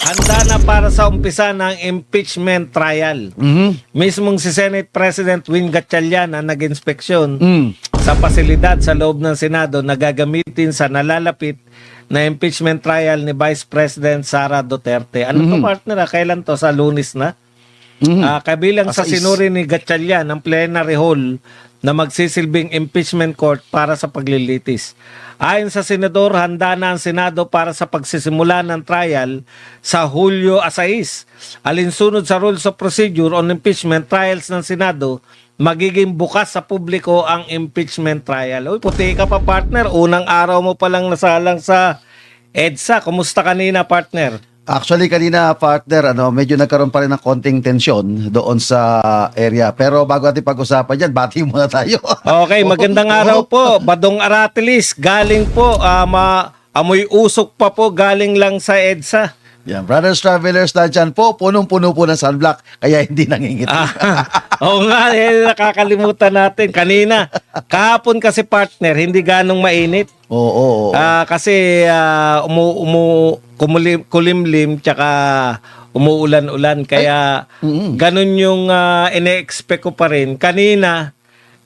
Handa na para sa umpisa ng impeachment trial. Mismong si Senate President Win Gatchalian ang nag-inspeksyon sa pasilidad sa loob ng Senado na gagamitin sa nalalapit na impeachment trial ni Vice President Sara Duterte. Ano to, partner? Kailan to? Sa Lunes na? Kabilang sa sinuri ni Gatchalian ang plenary hall na magsisilbing impeachment court para sa paglilitis. Ayon sa senador, handa na ang Senado para sa pagsisimula ng trial sa Hulyo 6. Alinsunod sa Rules of Procedure on Impeachment Trials ng Senado, magiging bukas sa publiko ang impeachment trial. Uy, puti ka pa, partner. Unang araw mo palang nasalang sa EDSA. Kumusta kanina, partner? Actually, kanina, partner, medyo nagkaroon pa rin ng konting tensyon doon sa area. Pero bago natin pag-usapan yan, bati muna tayo. Okay, magandang araw po. Badong Aratilis, galing po, amoy usok pa po, galing lang sa EDSA. Yan, Brothers Travelers na dyan po, punong-puno po ng sunblock, kaya hindi nangingiti. Oo nga, nakakalimutan natin. Kanina, kahapon kasi, partner, hindi ganong mainit. Oo. Kasi kulimlim, tsaka umuulan-ulan. Kaya ganun yung ine-expect ko pa rin. Kanina,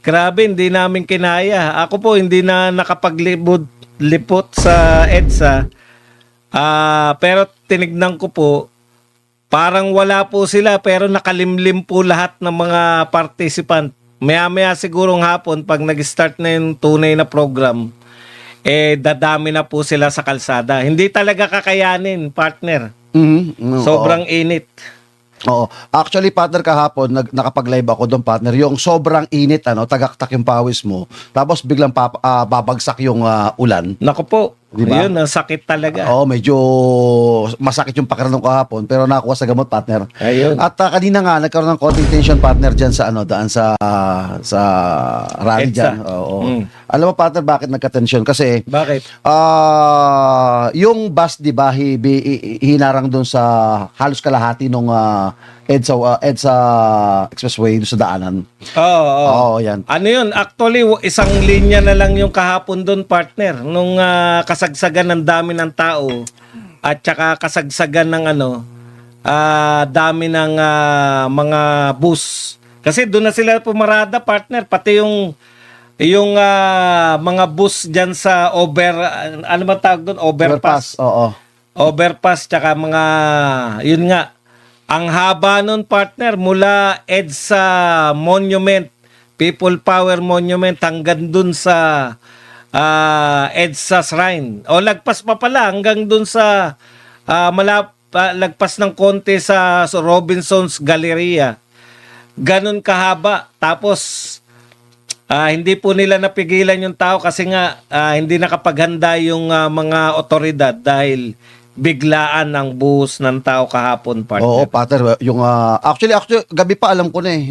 grabe, hindi namin kinaya. Ako po, hindi na nakapaglipot sa EDSA. Pero tinignan ko po, parang wala po sila pero nakalimlim po lahat ng mga participant. Maya-maya sigurong hapon pag nag-start na yung tunay na program, dadami na po sila sa kalsada. Hindi talaga kakayanin, partner. Sobrang init. Oo. Actually, partner, kahapon, nakapag-live ako doon, partner. Yung sobrang init, tagaktak yung pawis mo. Tapos biglang babagsak yung ulan. Naku po. Diba? Yun, ang sakit talaga. Oo, medyo masakit yung pakiramdam ko hapon, pero nakakuha sa gamot, partner. Ayun. At kanina nga, nagkaroon ng konting tension, partner, dyan sa, daan sa rally EDSA. dyan. Oo. Alam mo, partner, bakit nagka-tension? Kasi, Bakit? yung bus, di ba, hinarang doon sa halos kalahati nung EDSA Expressway doon sa daanan. Oo. Yan. Ano yun? Actually, isang linya na lang yung kahapon doon, partner. Nung kasagsagan ng dami ng tao at saka kasagsagan ng dami ng mga bus. Kasi doon na sila pumarada, partner. Pati yung mga bus dyan sa ano ba tawag doon? Overpass. Oo. Overpass, tsaka mga, yun nga, ang haba nun, partner, mula EDSA Monument, People Power Monument, hanggang dun sa EDSA Shrine. O lagpas pa pala, hanggang dun sa lagpas ng konti sa Robinson's Galleria. Ganun kahaba. Tapos, hindi po nila napigilan yung tao kasi nga hindi nakapaghanda yung mga otoridad dahil biglaan ang buhos ng tao kahapon, partner. Oo, partner. Yung, actually, gabi pa alam ko na eh.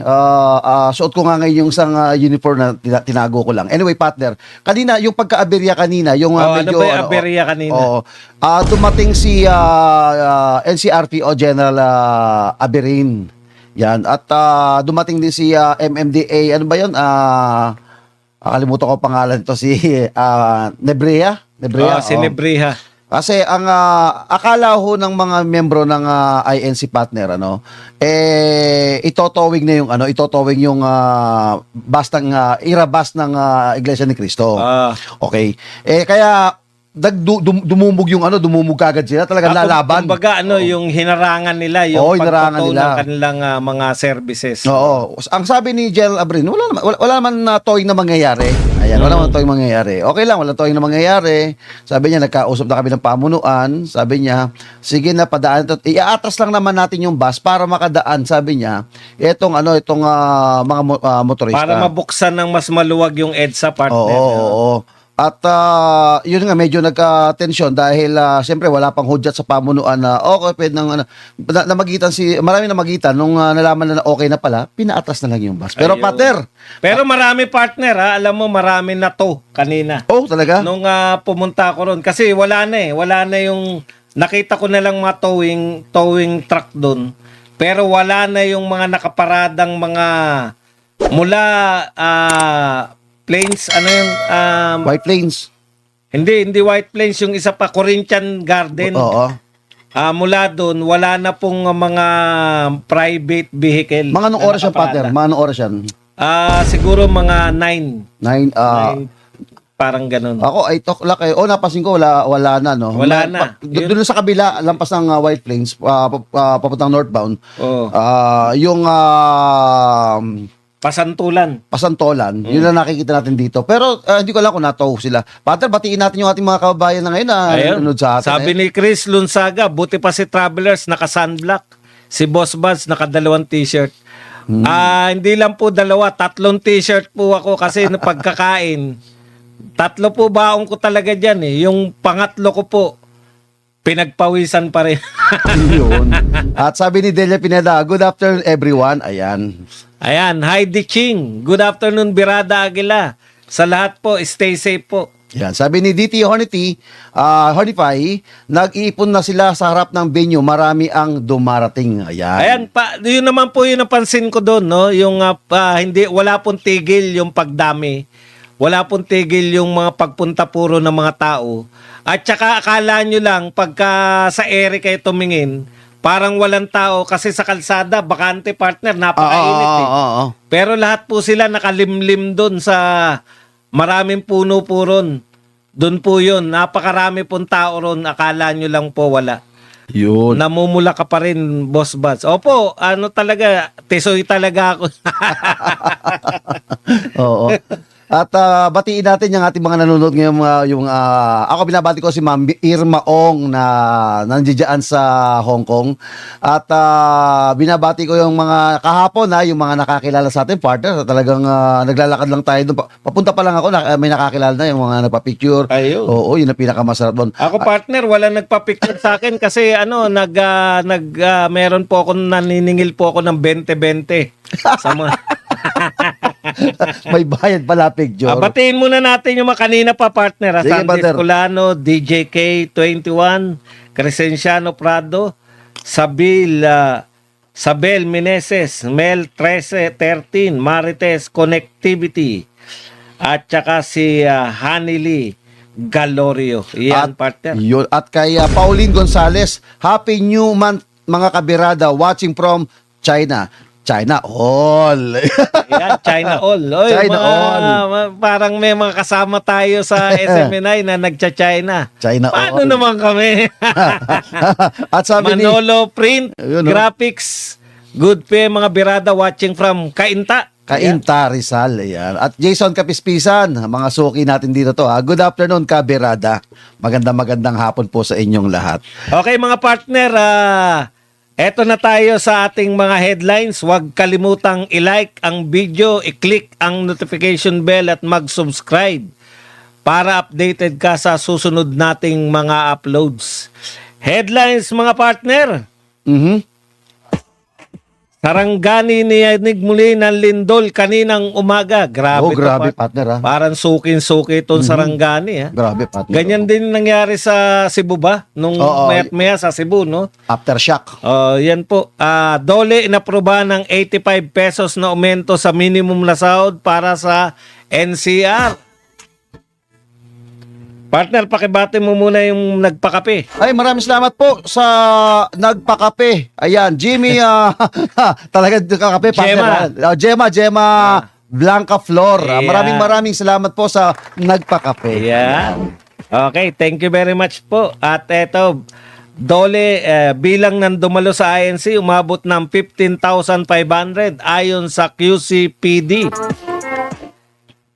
Suot ko nga ngayon yung isang uniform na tinago ko lang. Anyway, partner, kanina, yung pagka-aberya kanina, yung medyo... Ano ba yung aberya kanina? Dumating si NCRPO General Aberin. Yan. At dumating din si MMDA, ano ba yun? Kalimutan ko pangalan ito, si Nebrea. Si Nebrea. Kasi ang akala ho ng mga membro ng INC partner itotowing na yung itotowing yung irabas ng Iglesia ni Cristo. Okay. Kaya dumumog yung dumumog kagad sila, talagang lalaban. Kumbaga yung hinarangan nila, yung hinarangan pagtotoo nila ng kanilang mga services. Oo. Ang sabi ni General Abrin, wala naman towing na mangyayari. Ayan, wala naman towing mangyayari. Okay lang, wala towing na mangyayari. Sabi niya, nagkausap na kami ng pamunuan. Sabi niya, sige na, padaan. Iaatras lang naman natin yung bus para makadaan, sabi niya, itong mga motorista. Para mabuksan ng mas maluwag yung EDSA, partner. Oo. At yun nga, medyo nagka-tension dahil siyempre wala pang hudyat sa pamunuan na okay, pwede marami namagitan nung nalaman na okay na pala, pinaatras na lang yung bus. Pero Ayun. partner. Pero marami, partner, alam mo, marami na to kanina. Oh, talaga? Nung pumunta ko ron. Kasi wala na yung, nakita ko na lang mga towing truck doon. Pero wala na yung mga nakaparadang mga mula planes, White Plains. Hindi White Plains, yung isa pa, Corinthian Garden. Oo. mula doon, wala na pong mga private vehicle. Mga anong na oras yan, partner? nakaparada. Mga anong oras yan? Siguro mga 9. 9, 9, parang ganun. Ako 8 o'clock eh. Napansin ko wala na, no. Wala na. Doon sa kabila, lampas ng White Plains, papuntang northbound. Oh, Yung pasantulan. Pasantolan, yun na nakikita natin dito. Pero hindi ko alam kung natow sila. Partner, batiin natin yung ating mga kababayan na ngayon na nanonood sa atin. Sabi ni Chris Lunsaga, buti pa si Travelers naka-sunblock. Si Boss Buds naka-2 t-shirt. Hindi lang po 2, 3 t-shirt po ako kasi na pagkakain. 3 po baong ko talaga dyan eh. Yung pangatlo ko po, pinagpawisan pa rin. Yun. At sabi ni Delia Pineda, good afternoon everyone. Ayan. Ayan, Heidi Ching. Good afternoon, Birada Aguila. Sa lahat po, stay safe po. Yan. Sabi ni DT Hornify, nag-iipon na sila sa harap ng venue. Marami ang dumarating. Ayan. Ayan, yun naman po yung napansin ko doon, no? Yung wala pong tigil yung pagdami. Wala pong tigil yung mga pagpunta puro ng mga tao. At saka akala nyo lang, pagka sa ere kayo tumingin, parang walang tao kasi sa kalsada, bakante, partner, napakainit eh. Pero lahat po sila nakalimlim doon sa maraming puno po ron. Doon po yun, napakarami pong tao ron, akala nyo lang po wala. Yun. Namumula ka pa rin, Boss Buds. Opo, talaga, tisoy talaga ako. Oo. At batiin natin yung ating mga nanonood ngayon, ako binabati ko si Ma'am Irma Ong na nandiyan sa Hong Kong. At binabati ko yung mga kahapon yung mga nakakilala sa atin, partner. Talagang naglalakad lang tayo doon. Papunta pa lang ako, may nakakilala na yung mga nagpa-picture. Ayun. Oo, yun ang pinakamasarap doon. Ako, partner, wala nagpa-picture sa akin kasi meron po ako, naniningil po ako ng 20-20 sa mga... May bayad pala picture. Batiin muna natin yung mga kanina pa, partner. Sige, Sandy partner. Escolano, DJK 21, Crescenciano Prado, Sabel Meneses, Mel 13, Marites Connectivity, at saka si Hanili Galorio. Yan, partner. Yun. At kay Pauline Gonzales, Happy New Month mga kabirada watching from China. China all. Ayan, China all. Oy, China all. Parang may mga kasama tayo sa SMNI na nagcha-China. China Paano all. naman kami? At sabi ni Manolo Print, Ayun, no? Graphics, good pay mga birada watching from Kainta. Kainta Rizal, ayan. At Jason Kapispisan, mga suki natin dito to. Good afternoon, kabirada. Magandang hapon po sa inyong lahat. Okay mga partner, eto na tayo sa ating mga headlines. Huwag kalimutang i-like ang video, i-click ang notification bell at mag-subscribe para updated ka sa susunod nating mga uploads. Headlines mga partner. Sarangani niyanig muli ng lindol kaninang umaga. Grabe, Grabe, partner. Parang sukin-suki itong Sarangani. Grabe, partner. Ganyan din nangyari sa Cebu ba? Nung mayat-maya sa Cebu, no? Aftershock. Yan po. Dole inaproba ng 85 pesos na aumento sa minimum na sahod para sa NCR. Partner, pakibati mo muna yung nagpakape. Ay, maraming salamat po sa nagpakape. Ayan, Jimmy, talaga nagkakape. Gemma Blanca Flor. Yeah. Maraming salamat po sa nagpakape. Ayan. Okay, thank you very much po. At eto, Dole, bilang ng dumalo sa INC, umabot ng 15,500 ayon sa QCPD.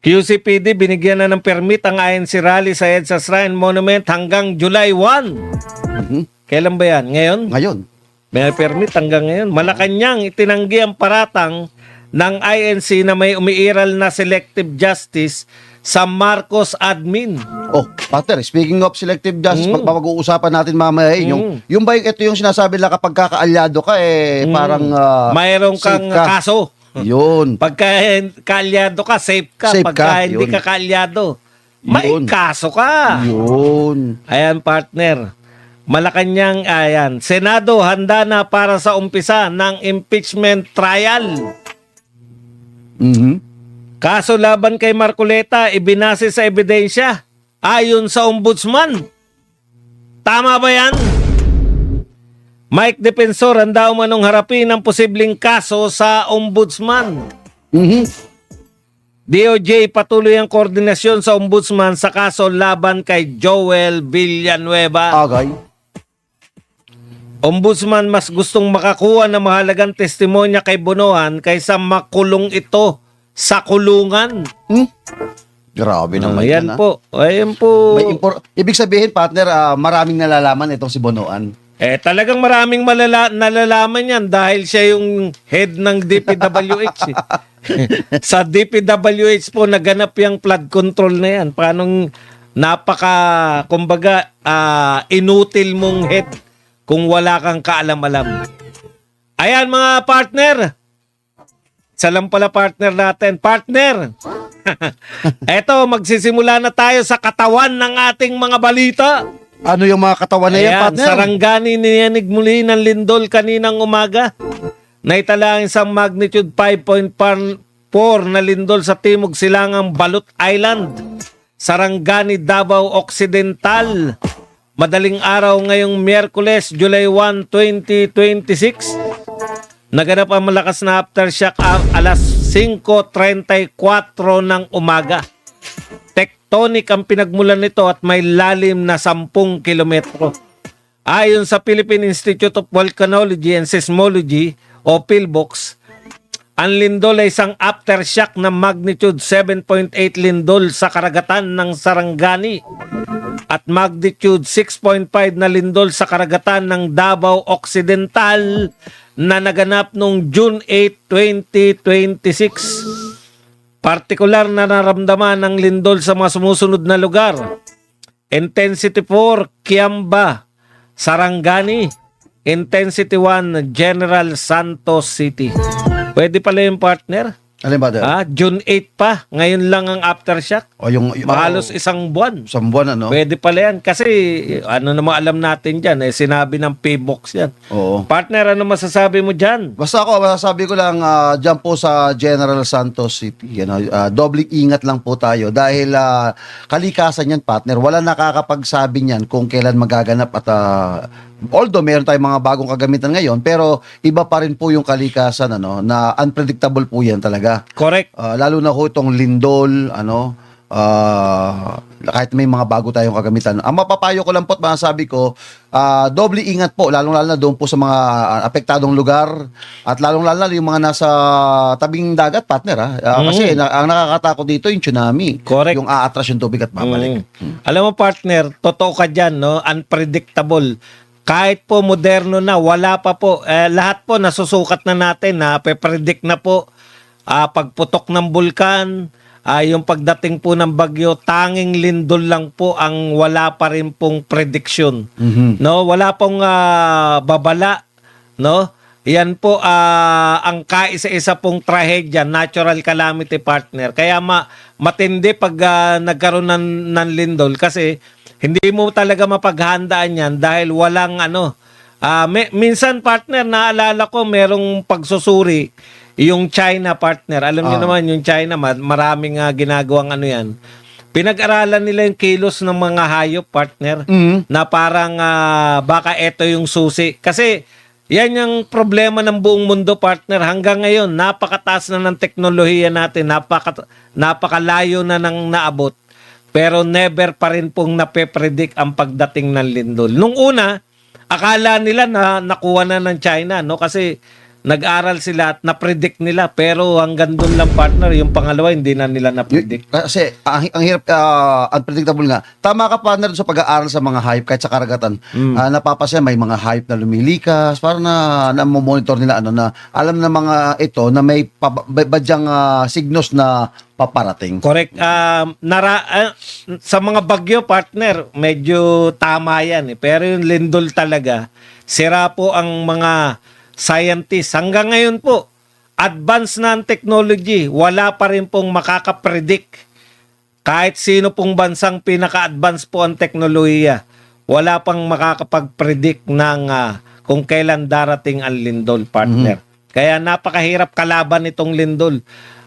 QCPD, binigyan na ng permit ang INC rally sa EDSA Shrine Monument hanggang July 1. Kailan ba yan? Ngayon. May permit hanggang ngayon. Malacanang itinanggi ang paratang ng INC na may umiiral na selective justice sa Marcos admin. Oh, partner, speaking of selective justice, pag-uusapan natin mamaya, yung ba ito yung sinasabi na kapag kakaalyado ka, parang mayroong kang kaso. Yun. Pagka kaalyado ka, safe ka. Safe Pagka ka, hindi yun. ka kaalyado, may Yun. kaso ka. Yun. Ayan, partner. Malacanang, ayan. Senado, handa na para sa umpisa ng impeachment trial. Kaso laban kay Marcoleta, ibinase sa ebidensya. Ayon sa ombudsman. Tama ba yan? Mike Defensor, handa umanong harapin ang posibleng kaso sa ombudsman. DOJ patuloy ang koordinasyon sa ombudsman sa kaso laban kay Joel Villanueva. Okay. Ombudsman mas gustong makakuha ng mahalagang testimonya kay Bonoan kaysa makulong ito sa kulungan. Grabe naman Ayan yan, po. Ayan po. Ibig sabihin, partner, maraming nalalaman itong si Bonoan. Talagang maraming nalalaman yan dahil siya yung head ng DPWH. Sa DPWH po, naganap yung flood control na yan. Paanong kumbaga, inutil mong head kung wala kang kaalam-alam. Ayan mga partner. Isa lang pala partner natin. Partner! Eto, magsisimula na tayo sa katawan ng ating mga balita. Ano yung mga katawan na yan, Ayan, partner? Sarangani niyanig muli ng lindol kaninang umaga. Naitala ang isang magnitude 5.4 na lindol sa timog silangang Balut Island, Sarangani, Davao Occidental. Madaling araw ngayong Miyerkules, July 1, 2026. Naganap ang malakas na aftershock alas 5:34 ng umaga. Tectonic ang pinagmulan nito at may lalim na 10 kilometro. Ayon sa Philippine Institute of Volcanology and Seismology o PhilVox, ang lindol ay isang aftershock na magnitude 7.8 lindol sa karagatan ng Sarangani at magnitude 6.5 na lindol sa karagatan ng Davao Occidental na naganap noong June 8, 2026. Partikular na naramdaman ng lindol sa mga sumusunod na lugar. Intensity 4, Kiamba, Sarangani. Intensity 1, General Santos City. Pwede pala yung partner? Alin ba doon? June 8 pa. Ngayon lang ang aftershock. O yung Halos isang buwan. isang buwan, ano? Pwede pala yan. Kasi ano naman alam natin dyan. Sinabi ng PBOX yan. Oo. Partner, ano masasabi mo dyan? Basta ako, masasabi ko lang, dyan po sa General Santos City, dobling ingat lang po tayo dahil kalikasan yan, partner. Wala nakakapagsabi niyan kung kailan magaganap at although meron tayong mga bagong kagamitan ngayon, pero iba pa rin po yung kalikasan, na unpredictable po yan talaga. Correct. Lalo na ho itong lindol, kahit may mga bago tayong kagamitan. Ang mapapayo ko lang po at masasabi ko, doble ingat po, lalong-lalo na doon po sa mga apektadong lugar at lalong-lalo na yung mga nasa tabing dagat, partner. Kasi ang nakakatakot dito yung tsunami. Correct. Yung aatras yung tubig at babalik. Alam mo partner, totoo ka dyan, no? Unpredictable. Kahit po moderno na, wala pa po. Lahat po nasusukat na natin, pe-predict na po. Pagputok ng bulkan, yung pagdating po ng bagyo, tanging lindol lang po ang wala pa rin pong prediction. No, wala pong babala, no? Yan po ang kaisa-isa pong trahedya, natural calamity, partner. Kaya matindi pag nagkaroon ng lindol kasi hindi mo talaga mapaghandaan yan dahil walang minsan, partner, naalala ko merong pagsusuri yung China, partner. Alam niyo naman yung China, maraming ginagawang yan. Pinag-aralan nila yung kilos ng mga hayop, partner, na parang baka eto yung susi. Kasi yan yung problema ng buong mundo, partner. Hanggang ngayon, napakataas na ng teknolohiya natin, napakalayo na nang naabot. Pero never pa rin pong nape-predict ang pagdating ng lindol. Nung una, akala nila na nakuha na ng China, no? Kasi nag-aral sila at na-predict nila. Pero hanggang doon lang, partner, yung pangalawa, hindi na nila na-predict. Kasi ang hirap, unpredictable nga. Tama ka, partner, sa pag-aaral sa mga hayop kahit sa karagatan. Napapasya, may mga hayop na lumilikas, para na monitor nila, na alam na mga ito na may badyang signos na paparating. Correct. Sa mga bagyo, partner, medyo tama yan. Pero yung lindol talaga, sira po ang mga scientists. Hanggang ngayon po, advance na ang technology, wala pa rin pong makakapredict. Kahit sino pong bansang pinaka-advance po ang teknolohiya, wala pang makakapag-predict ng kung kailan darating ang lindol, partner. Kaya napakahirap kalaban itong lindol.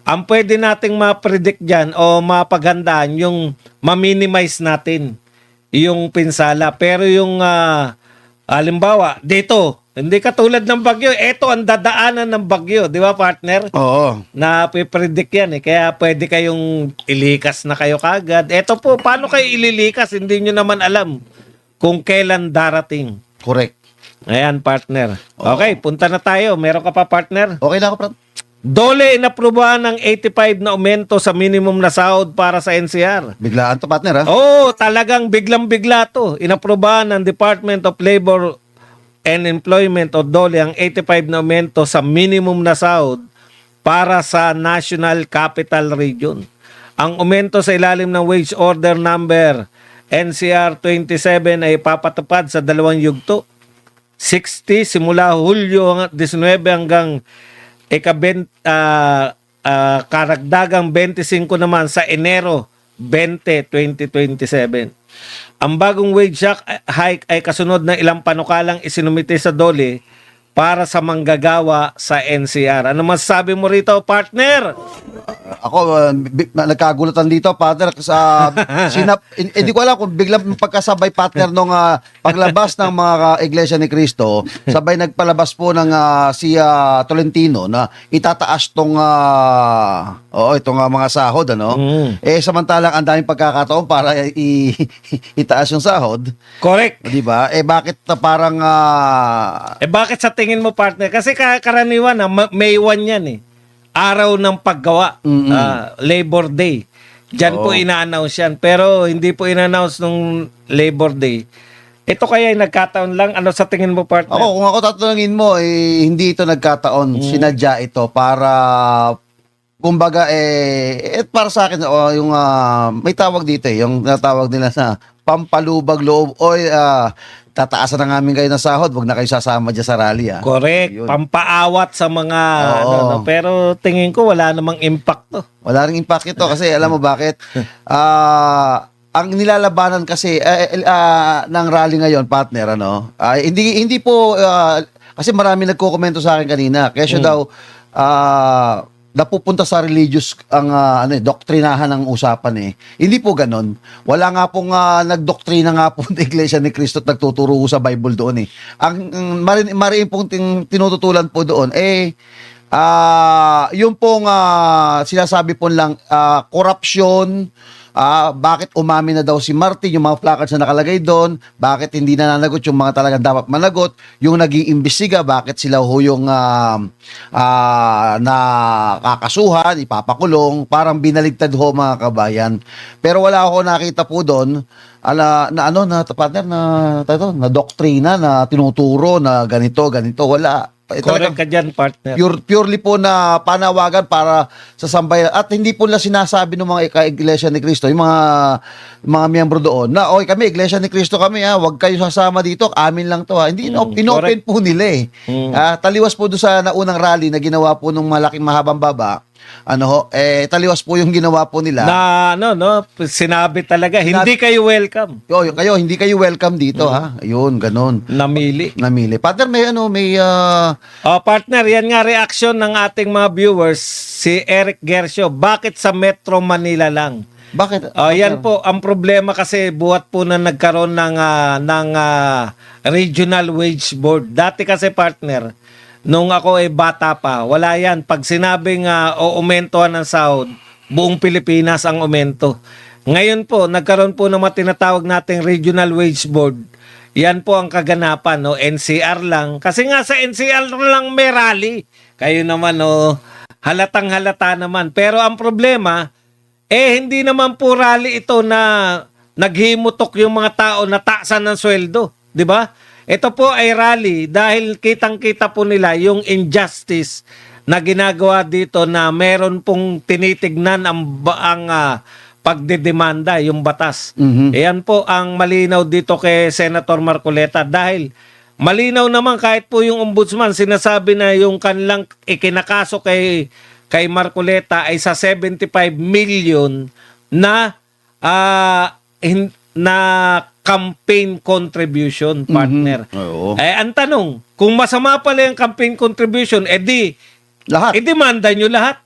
Ang pwede nating ma-predict dyan o mapaghandaan yung ma-minimize natin yung pinsala. Pero yung halimbawa, dito, Hindi katulad ng bagyo. Ito ang dadaanan ng bagyo, di ba partner? Oo. Na pipredict yan eh. Kaya pwede kayong ilikas na kayo kagad. Ito po, paano kayo ililikas? Hindi nyo naman alam kung kailan darating. Correct. Ayan, partner. Okay, punta na tayo. Meron ka pa, partner? Okay na ako, Brad. Dole inaprubahan ng 85 na aumento sa minimum na sahod para sa NCR. Biglaan to, partner, ha? Oo, talagang biglang-bigla to. Inaprubahan ng Department of Labor and Employment o DOLE ang 85 na aumento sa minimum na sahod para sa National Capital Region. Ang aumento sa ilalim ng Wage Order Number NCR 27 ay papatupad sa dalawang yugto. 60 simula Hulyo 19 hanggang karagdagang 25 naman sa Enero 20, 2027. Ang bagong wage hike ay kasunod ng ilang panukalang isinumite sa DOLE para sa manggagawa sa NCR. Ano masasabi mo rito, partner? Ako, nagkagulatan dito, partner, sa hindi ko alam kung biglang pagkasabay, partner, nung paglabas ng mga Iglesia ni Cristo, sabay nagpalabas po ng si Tolentino na itataas itong mga sahod, ano? Samantalang ang daming pagkakataon para itaas yung sahod. Correct. Di ba? Bakit parang bakit sa tingin mo, partner? Kasi karaniwan, May 1 yan eh. Araw ng paggawa, Labor Day. Diyan po ina-announce yan. Pero hindi po ina-announce nung Labor Day. Ito kaya ay nagkataon lang. Ano sa tingin mo, partner? kung ako tatanungin mo, hindi ito nagkataon. Sinadya ito para, kumbaga, para sa akin, yung may tawag dito yung natawag nila sa pampalubag loob o tataasan na namin kayo ng sahod, wag na kayo sasama dyan sa rally. Correct. Yun. Pampaawat sa mga pero tingin ko wala namang impact to. Wala ring impact ito kasi alam mo bakit? Ang nilalabanan kasi ng rally ngayon, partner, hindi po kasi marami nagko-komento sa akin kanina. Kasi daw napupunta sa religious ang doktrinahan ng usapan eh. Hindi po ganoon. Wala nga pong nagdoktrina nga po ng Iglesia ni Cristo at nagtuturo sa Bible doon eh. Ang marin pong tinututulan po doon yung pong sinasabi po lang corruption, bakit umami na daw si Martin, yung mga placards na nakalagay doon, bakit hindi nananagot yung mga talagang dapat managot, yung nag-iimbestiga, bakit sila yung nakakasuhan, ipapakulong, parang binaligtad ho mga kabayan. Pero wala ako nakita po doon partner na doktrina na tinuturo na ganito, wala. Correct ka dyan, partner. Purely po na panawagan para sa sambayan at hindi po na sinasabi ng mga Iglesia ni Cristo, yung mga miyembro doon na kami Iglesia ni Cristo kami wag kayo sasama dito, amin lang to hindi inopen po nila taliwas po doon sa naunang rally na ginawa po nung malaking mahabang baba. Taliwas po yung ginawa po nila. Sinabi talaga, hindi kayo welcome. Hindi kayo welcome dito, Ayun, ganon. Namili. Partner, may partner, yan nga reaction ng ating mga viewers, si Eric Gersio. Bakit sa Metro Manila lang? Bakit? Yan po, ang problema kasi buhat po na nagkaroon ng Regional Wage Board. Dati kasi, partner, nung ako ay bata pa, wala yan. Pag sinabing umentohan ng sahod, buong Pilipinas ang umento. Ngayon po, nagkaroon po ng mga tinatawag nating Regional Wage Board. Yan po ang kaganapan, NCR lang. Kasi nga sa NCR lang may rally. Kayo naman, halatang halata naman. Pero ang problema, hindi naman po rally ito na naghimutok yung mga tao na taksan ng sweldo. Di ba? Ito po ay rally dahil kitang-kita po nila yung injustice na ginagawa dito na meron pong tinitignan ang pagdedemanda, yung batas. Yan po ang malinaw dito kay Senator Marcoleta dahil malinaw naman kahit po yung ombudsman sinasabi na yung kanilang ikinakaso kay Marcoleta ay sa 75 million na campaign contribution, partner. Ang tanong, kung masama pala yung campaign contribution, lahat. Demanda nyo lahat.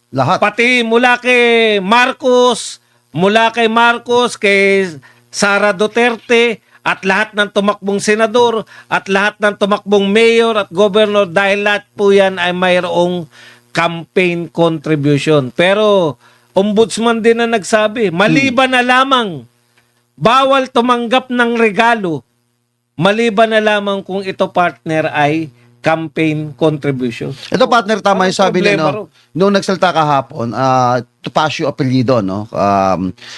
Lahat. Pati mula kay Marcos, kay Sara Duterte, at lahat ng tumakbong senador at lahat ng tumakbong mayor at governor dahil lahat po yan ay mayroong campaign contribution. Pero ombudsman din na nagsabi, maliban na lamang, bawal tumanggap ng regalo, maliban na lamang kung ito partner ay campaign contribution. Ito partner, tama yung sabi niya, problema no? ro? Nung nagsalita kahapon, Topacio apelyido, no?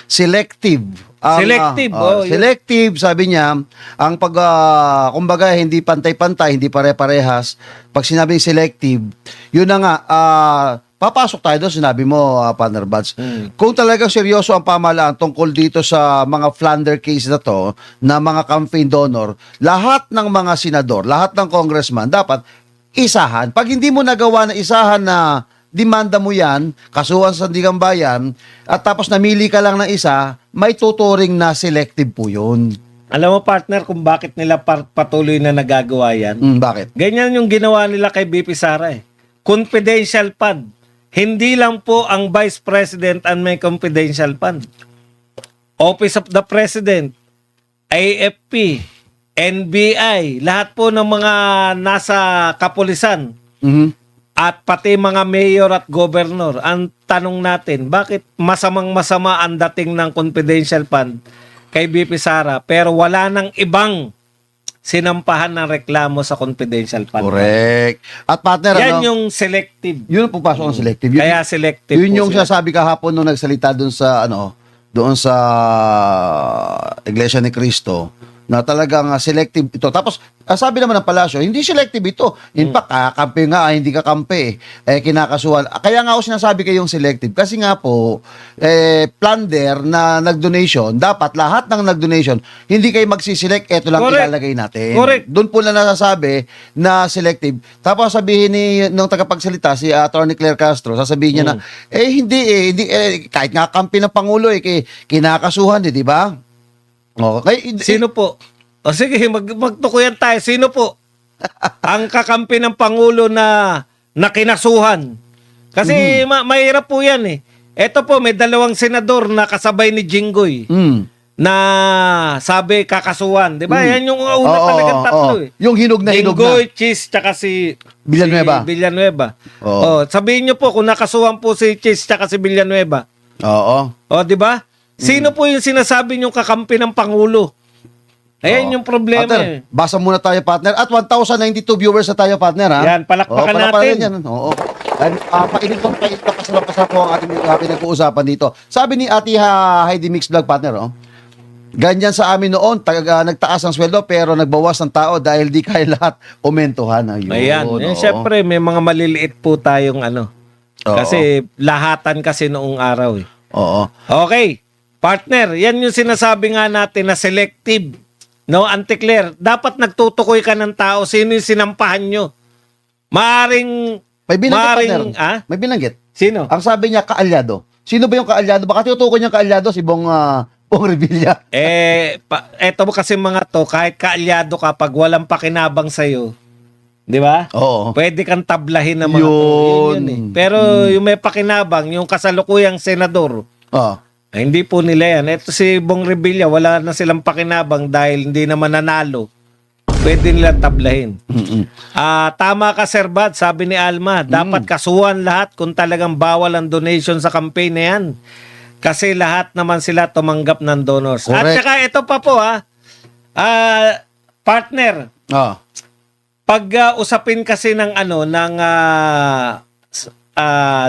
Selective. Selective, selective, sabi niya, ang kumbaga, hindi pantay-pantay, hindi pare-parehas. Pag sinabing selective, yun na nga, papasok tayo doon, sinabi mo, partner Buds. Kung talagang seryoso ang pamahalaan tungkol dito sa mga Flander case na to, na mga campaign donor, lahat ng mga senador, lahat ng congressman, dapat isahan. Pag hindi mo nagawa na isahan na demanda mo yan, kasuhan sa Sandigan Bayan, at tapos namili ka lang ng isa, may tuturing na selective po yun. Alam mo partner kung bakit nila patuloy na nagagawa yan? Bakit? Ganyan yung ginawa nila kay BP Sara eh. Confidential fund. Hindi lang po ang Vice President ang may confidential fund. Office of the President, AFP, NBI, lahat po ng mga nasa kapulisan at pati mga mayor at governor. Ang tanong natin, bakit masamang-masama ang dating ng confidential fund kay BP Sara pero wala nang ibang sinampahan ng reklamo sa confidential fund? Correct. At partner, Yan ano? yung selective. Yun ang pupasok ang selective. Yun, Kaya selective yun po yung sila. sasabi kahapon nung nagsalita doon sa Iglesia ni Cristo, na talagang selective ito. Tapos, sabi naman ng palasyo, hindi selective ito. In fact, kakampi nga, hindi ka kampi. Kinakasuhan. Kaya nga ako sinasabi kayong selective. Kasi nga po, plunder na nag-donation, dapat lahat ng nag-donation, hindi kayo magsiselect, eto lang Correct. ilalagay natin. Correct. Doon po na nasasabi na selective. Tapos sabihin nung tagapagsalita, si Attorney Claire Castro, sasabihin niya na, hindi, kahit nga kampi ng Pangulo, kinakasuhan, di ba? Okay. Sino po? O sige, magtukuyan tayo. Sino po? Ang kakampi ng Pangulo na kinasuhan. Kasi mahirap po yan eh. Ito po, may dalawang senador na kasabay ni Jinggoy na sabi kakasuhan. Di ba? Yan yung una talagang tatlo eh. Yung hinog na hinog Jinggoy, na. Cheese, tsaka si Villanueva. Villanueva. Oo. Sabihin nyo po kung nakasuhan po si Cheese tsaka si Villanueva. Oo. O, di ba? Sino po yung sinasabi niyong kakampi ng Pangulo? Ayan yung problema Partner, eh. basa muna tayo, partner. At 1,092 viewers na tayo, partner, ha? Yan, palakpakan natin. Yan. Oo. Painit pa po ang ating pinag-uusapan dito. Sabi ni Ate Heidi Mix Vlog, partner, ganyan sa amin noon, nagtaas ang sweldo pero nagbawas ng tao dahil di kaya lahat umentuhan. Ayan. Siyempre, may mga maliliit po tayong Oo. Kasi lahatan kasi noong araw eh. Oo. Okay. Partner, yan yung sinasabi nga natin na selective. No, Auntie Claire, dapat nagtutukoy ka ng tao. Sino yung sinampahan nyo? Maaring... May binanggit, partner. May binanggit. Sino? Ang sabi niya, kaalyado. Sino ba yung kaalyado? Baka tinutukoy niya kaalyado si Bong Revilla. Eto kasi mga to, kahit kaalyado ka, pag walang pakinabang sa'yo, di ba? Oo. Pwede kang tablahin ng mga to. Yun. Eh. Pero yung may pakinabang, yung kasalukuyang senador, hindi po nila yan. Ito si Bong Revilla, wala na silang pakinabang dahil hindi naman nanalo. Pwede nilang tablahin. Tama ka, Sir Bad, sabi ni Alma, dapat kasuhan lahat kung talagang bawal ang donation sa campaign na yan. Kasi lahat naman sila tumanggap ng donors. Correct. At saka ito pa po partner, pag usapin kasi ng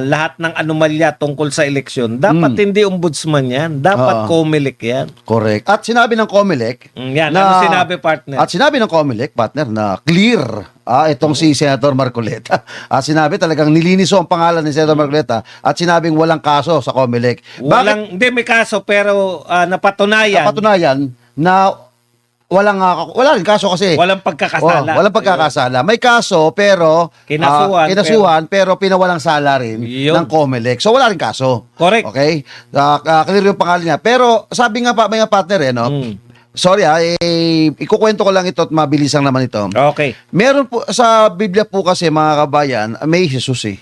lahat ng anomalya tungkol sa eleksyon, dapat hindi ombudsman yan. Dapat COMELEC yan. Correct. At sinabi ng COMELEC, Yan, ano sinabi, partner? At sinabi ng COMELEC, partner, na clear itong si Senator Marcoleta. At sinabi talagang niliniso ang pangalan ni Senator Marcoleta at sinabing walang kaso sa COMELEC. Hindi may kaso pero napatunayan. Napatunayan na wala rin kaso kasi Walang pagkakasala. walang pagkakasala. May kaso pero Kinasuhan, pero pinawalang sala rin Yun. ng COMELEC. So wala rin kaso. Correct. Okay? Clear yung pangalan niya. Pero sabi nga pa may partner sorry ikukwento ko lang ito at mabilis lang naman ito. Okay. Meron po, sa Biblia po kasi mga kabayan, may Jesus eh.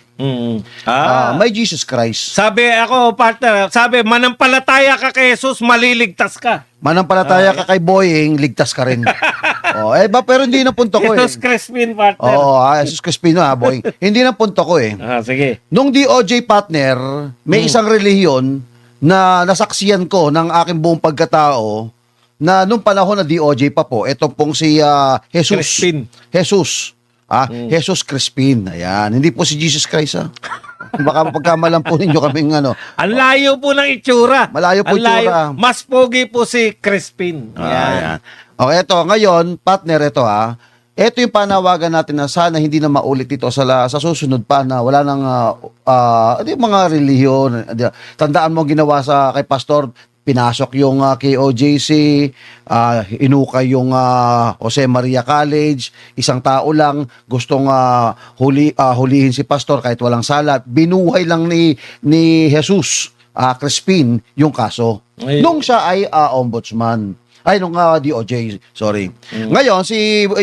May Jesus Christ. Sabi ako, partner, sabi, manampalataya ka kay Jesus, maliligtas ka. Manampalataya ka kay Boying, ligtas ka rin. Pero hindi na punto ko Jesus Crispin, partner. Jesus Crispino Boying. Hindi na punto ko eh. Sige. Nung DOJ partner, may isang relihiyon na nasaksiyan ko ng aking buong pagkatao na nung panahon na DOJ pa po, ito pong si Jesus. Crispin. Jesus. Jesus Crispin. Ayan. Hindi po si Jesus Christ Baka pagkamalan po ninyo kaming ano. Ang layo po ng itsura. Malayo po Ang layo. itsura. Mas pogi po si Crispin. Ayan. Okay, ito. Ngayon, partner, ito ito yung panawagan natin na sana hindi na maulit ito sa susunod pa na wala nang mga relihiyon. Tandaan mo ginawa kay Pastor, pinasok yung KOJC, inukay yung Jose Maria College, isang tao lang gustong hulihin si Pastor kahit walang sala. Binuhay lang ni Jesus Crispin yung kaso. Ay. Nung siya ay ombudsman. Nung DOJ, sorry. Ngayon,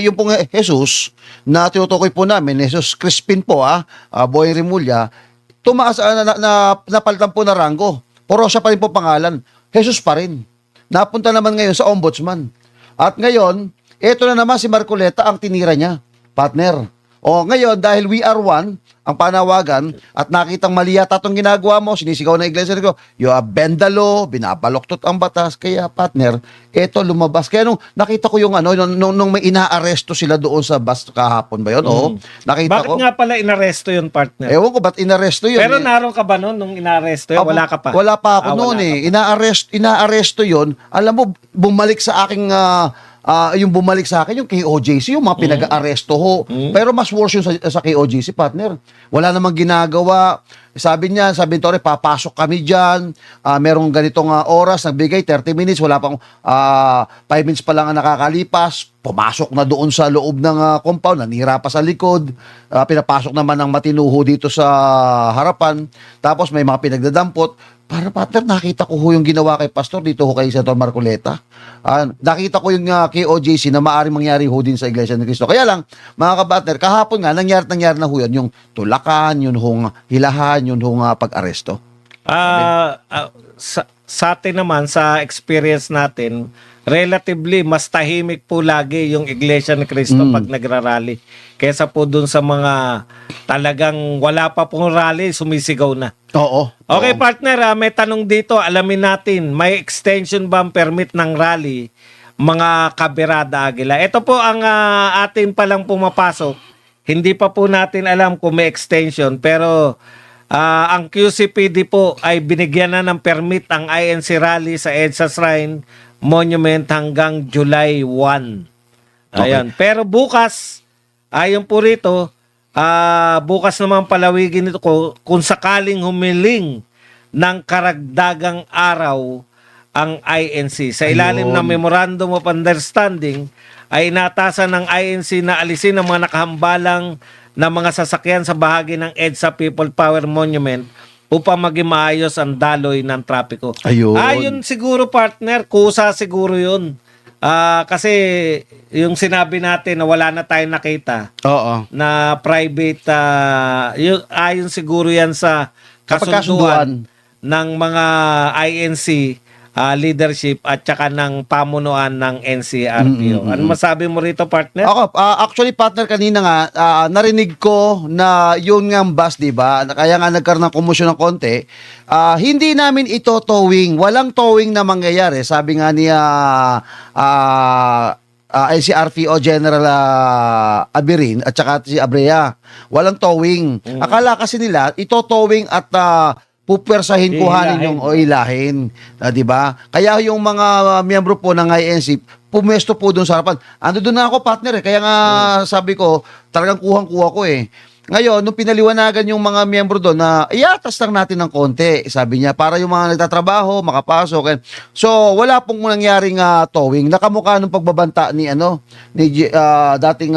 yung pong Jesus na tinutukoy po namin, Jesus Crispin po, Boy Rimulya, tumaas, napalitan po na rango. Pero siya pa rin po pangalan. Jesus pa rin. Napunta naman ngayon sa ombudsman. At ngayon, eto na naman si Marcoleta ang tinira niya, partner. Ngayon, dahil we are one, ang panawagan, at nakitang mali yata itong ginagawa mo, sinisigaw ng iglesia ko, you have bend the law, binabaloktot ang batas, kaya partner, eto lumabas. Kaya nung nakita ko yung nung may inaaresto sila doon sa bus kahapon ba yun? Nakita Bakit ko. nga pala inaresto yun, partner? Ewan ko, ba't inaresto yun? Pero naroon ka ba noon nung inaresto yun? Wala ka pa? Wala pa ako noon wala eh. Inaaresto yun. Alam mo, bumalik sa aking yung bumalik sa akin, yung KOJC, yung mga pinag-aaresto ho. Pero mas worse yung sa KOJC, partner. Wala namang ginagawa. Sabi Tore, papasok kami dyan. Merong ganitong oras, nagbigay 30 minutes, wala pang 5 minutes pa lang ang nakakalipas. Pumasok na doon sa loob ng compound, nanira pa sa likod. Pinapasok naman ng matinuho dito sa harapan. Tapos may mga pinagdadampot. Para partner, nakita ko yung ginawa kay Pastor dito kay Senator Marcoleta. Nakita ko yung KOJC na maaaring mangyari din sa Iglesia ni Cristo. Kaya lang, mga kapartner, kahapon nga, nangyari na yun, yung tulakan, yung hilahan, yung pag-aresto. Sa atin naman, sa experience natin, relatively, mas tahimik po lagi yung Iglesia ni Cristo pag nagrarally. Kesa po dun sa mga talagang wala pa pong rally, sumisigaw na. Oo. Okay, partner, may tanong dito. Alamin natin, may extension ba ang permit ng rally, mga Kabirada Aguila? Ito po ang atin palang pumapasok. Hindi pa po natin alam kung may extension, pero ang QCPD po ay binigyan na ng permit ang INC rally sa EDSA Shrine Monument hanggang July 1. Ayan. Okay. Pero bukas, ayon po rito, bukas naman palawigin ito kung sakaling humiling ng karagdagang araw ang INC. Sa ilalim ng Memorandum of Understanding ay inatasan ng INC na alisin ang mga nakahambalang na mga sasakyan sa bahagi ng EDSA People Power Monument upang maging maayos ang daloy ng trapiko. Ayun siguro, partner, kusa siguro yun. Kasi yung sinabi natin na wala na tayong nakita na private, ayon siguro yan sa kasunduan ng mga INC leadership at saka ng pamunuan ng NCRPO. Ano masabi mo rito, partner? Ako, actually, partner, kanina nga, narinig ko na yun nga ang bus, di ba? Kaya nga nagkaroon ng komosyon ng konti. Hindi namin ito towing. Walang towing na mangyayari. Sabi nga ni NCRPO General Abirin at saka si Abrea. Walang towing. Akala kasi nila, ito towing at pupwersahin, kuhanin yung ilahin. Di ba? Kaya yung mga miyembro po ng INC, pumesto po doon sa harapan. Ando doon na ako, partner. Kaya nga sabi ko, talagang kuhang-kuha ko eh. Ngayon, nung pinaliwanagan yung mga miyembro doon na iatas lang natin ng konti, sabi niya, para yung mga nagtatrabaho, makapasok. So, wala pong nangyaring towing. Nakamukha nung pagbabanta ni dating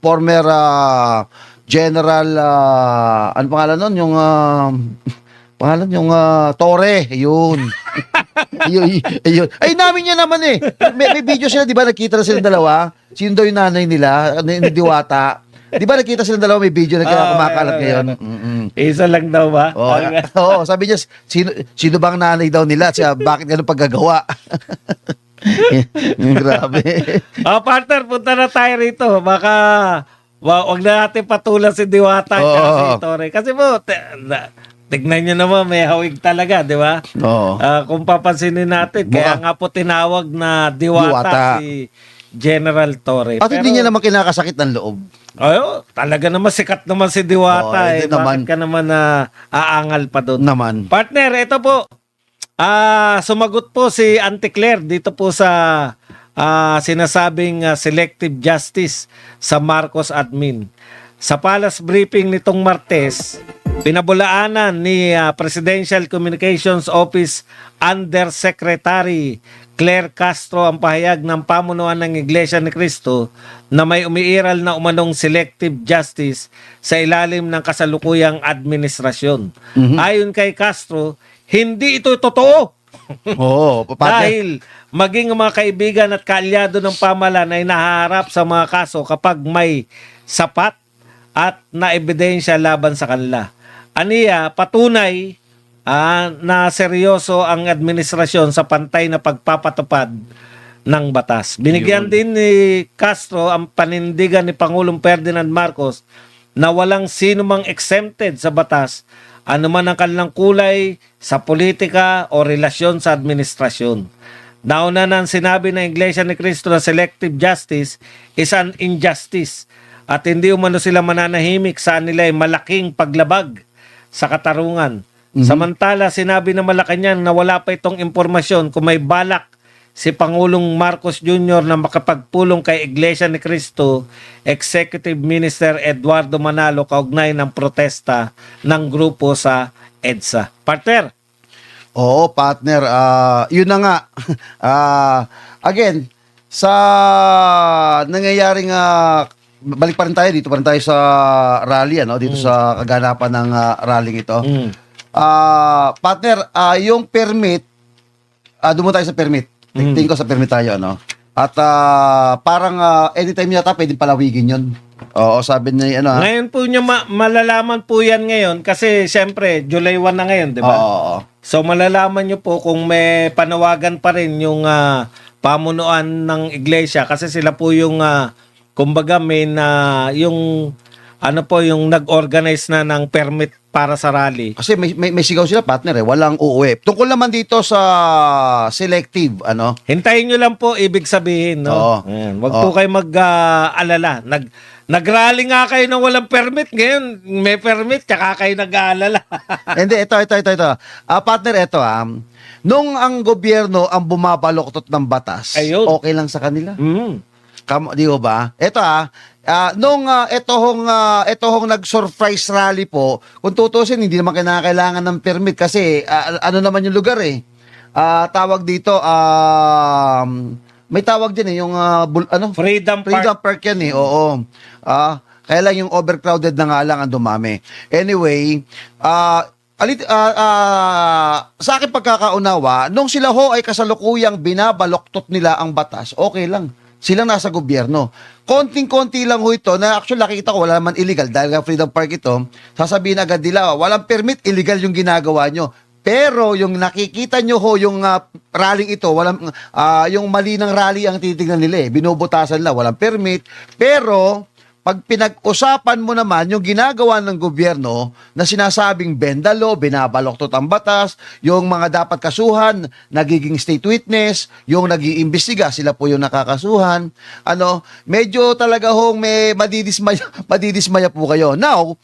former General, ano pangalan nun? Yung Torre, yun. Ayun. Ay, namin niya naman eh. May video sila, di ba? Nakita na silang dalawa. Sino daw yung nanay nila? Ni Diwata. Di ba nakita silang dalawa, may video na kaya kumakalat ngayon? Isa lang daw ba? Oo, sabi niya, sino bang nanay daw nila? Siya, bakit ganun paggagawa? Grabe. Partner, punta na tayo rito. Baka wag na natin patulan si Diwata at si Torre. Kasi po, tignan nyo naman, may hawig talaga, di ba? Oo. Kung papansinin natin, kaya nga po tinawag na Diwata si General Torre. At hindi niya naman kinakasakit ng loob. Ayo, talaga naman sikat naman si Diwata. Hindi naman. Bakit ka naman aangal pa doon? Naman. Partner, ito po. Sumagot po si Auntie Claire dito po sa sinasabing selective justice sa Marcos admin. Sa palace briefing nitong Martes, pinabulaanan ni Presidential Communications Office Undersecretary Claire Castro ang pahayag ng pamunuan ng Iglesia ni Cristo na may umiiral na umanong selective justice sa ilalim ng kasalukuyang administrasyon. Ayon kay Castro, hindi ito totoo. Oo, Dahil maging ang mga kaibigan at kaalyado ng pamahalaan ay nahaharap sa mga kaso kapag may sapat at na ebidensya laban sa kanila. Aniya, patunay na seryoso ang administrasyon sa pantay na pagpapatupad ng batas. Binigyan din ni Castro ang panindigan ni Pangulong Ferdinand Marcos na walang sino mang exempted sa batas anuman ang kanilang kulay sa politika o relasyon sa administrasyon. Nauna nang sinabi ng Iglesia ni Cristo na selective justice is an injustice at hindi umano sila mananahimik sa nila ay malaking paglabag sa katarungan. Samantala, sinabi ng Malacanang na wala pa itong impormasyon kung may balak si Pangulong Marcos Jr. na makapagpulong kay Iglesia ni Cristo, Executive Minister Eduardo Manalo kaugnay ng protesta ng grupo sa EDSA. Partner? Oo, partner. Yun na nga. Again, sa nangyayaring balik pa rin tayo dito pa rin tayo sa rally dito sa kaganapan ng rally ito. Partner, yung permit, doon tayo sa permit. Tingin ko sa permit tayo, At parang anytime yata pwedeng palawigin yun. Oo, sabi niya, Ngayon po niya malalaman po yan ngayon kasi siyempre July 1 na ngayon, di ba? Oo. So malalaman niyo po kung may panawagan pa rin yung pamunuan ng iglesia kasi sila po yung kumbaga may yung yung nag-organize na ng permit para sa rally. Kasi may sigaw sila, partner, walang uuwi. Tungkol naman dito sa selective, Hintayin nyo lang po ibig sabihin, no? Oo. Ayan, wag po kayo mag-alala. Nag-rally nga kayo na walang permit. Ngayon, may permit, tsaka kayo nag-aalala. Hindi, ito. Partner, ito nung ang gobyerno ang bumabaloktot ng batas, Ayun. okay lang sa kanila. Di ba? Ito nung ito hong nag-surprise rally po, kung tutusin, hindi naman kailangan ng permit kasi ano naman yung lugar tawag dito, may tawag din yung Freedom Park yan oo. Kaya lang yung overcrowded na nga lang ang dumami. Anyway, sa akin pagkakaunawa, nung sila ho ay kasalukuyang binabaloktot nila ang batas, okay lang. Silang nasa gobyerno. Konting-konti lang ho ito na actually nakikita ko wala naman illegal dahil nga Freedom Park ito, sasabihin agad nila, walang permit, illegal yung ginagawa nyo. Pero yung nakikita nyo ho, yung rallying ito, walang, yung mali ng rally ang titignan nila binubutasan nila, walang permit. Pero pag pinag-usapan mo naman yung ginagawa ng gobyerno na sinasabing bendalo, binabaloktot ang batas, yung mga dapat kasuhan, nagiging state witness, yung nag-iimbestiga, sila po yung nakakasuhan. Medyo talaga hong may madidismaya po kayo. Now,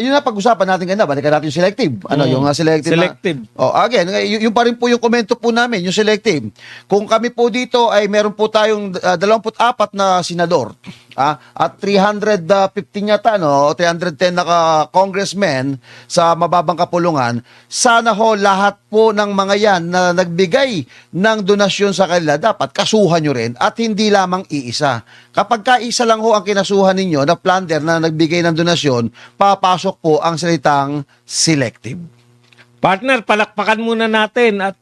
yun na pag-usapan natin kanina, balikan natin yung selective. Yung selective. Again, yung pa rin po yung komento po namin, yung selective. Kung kami po dito ay meron po tayong 24 na senador, at 315 yata, 310 na congressmen sa mababang kapulungan, sana ho lahat po ng mga yan na nagbigay ng donasyon sa kanila, dapat kasuhan nyo rin at hindi lamang iisa. Kapag kaisa lang ho ang kinasuhan ninyo na plunder na nagbigay ng donasyon, papasok po ang salitang selective. Partner, palakpakan muna natin at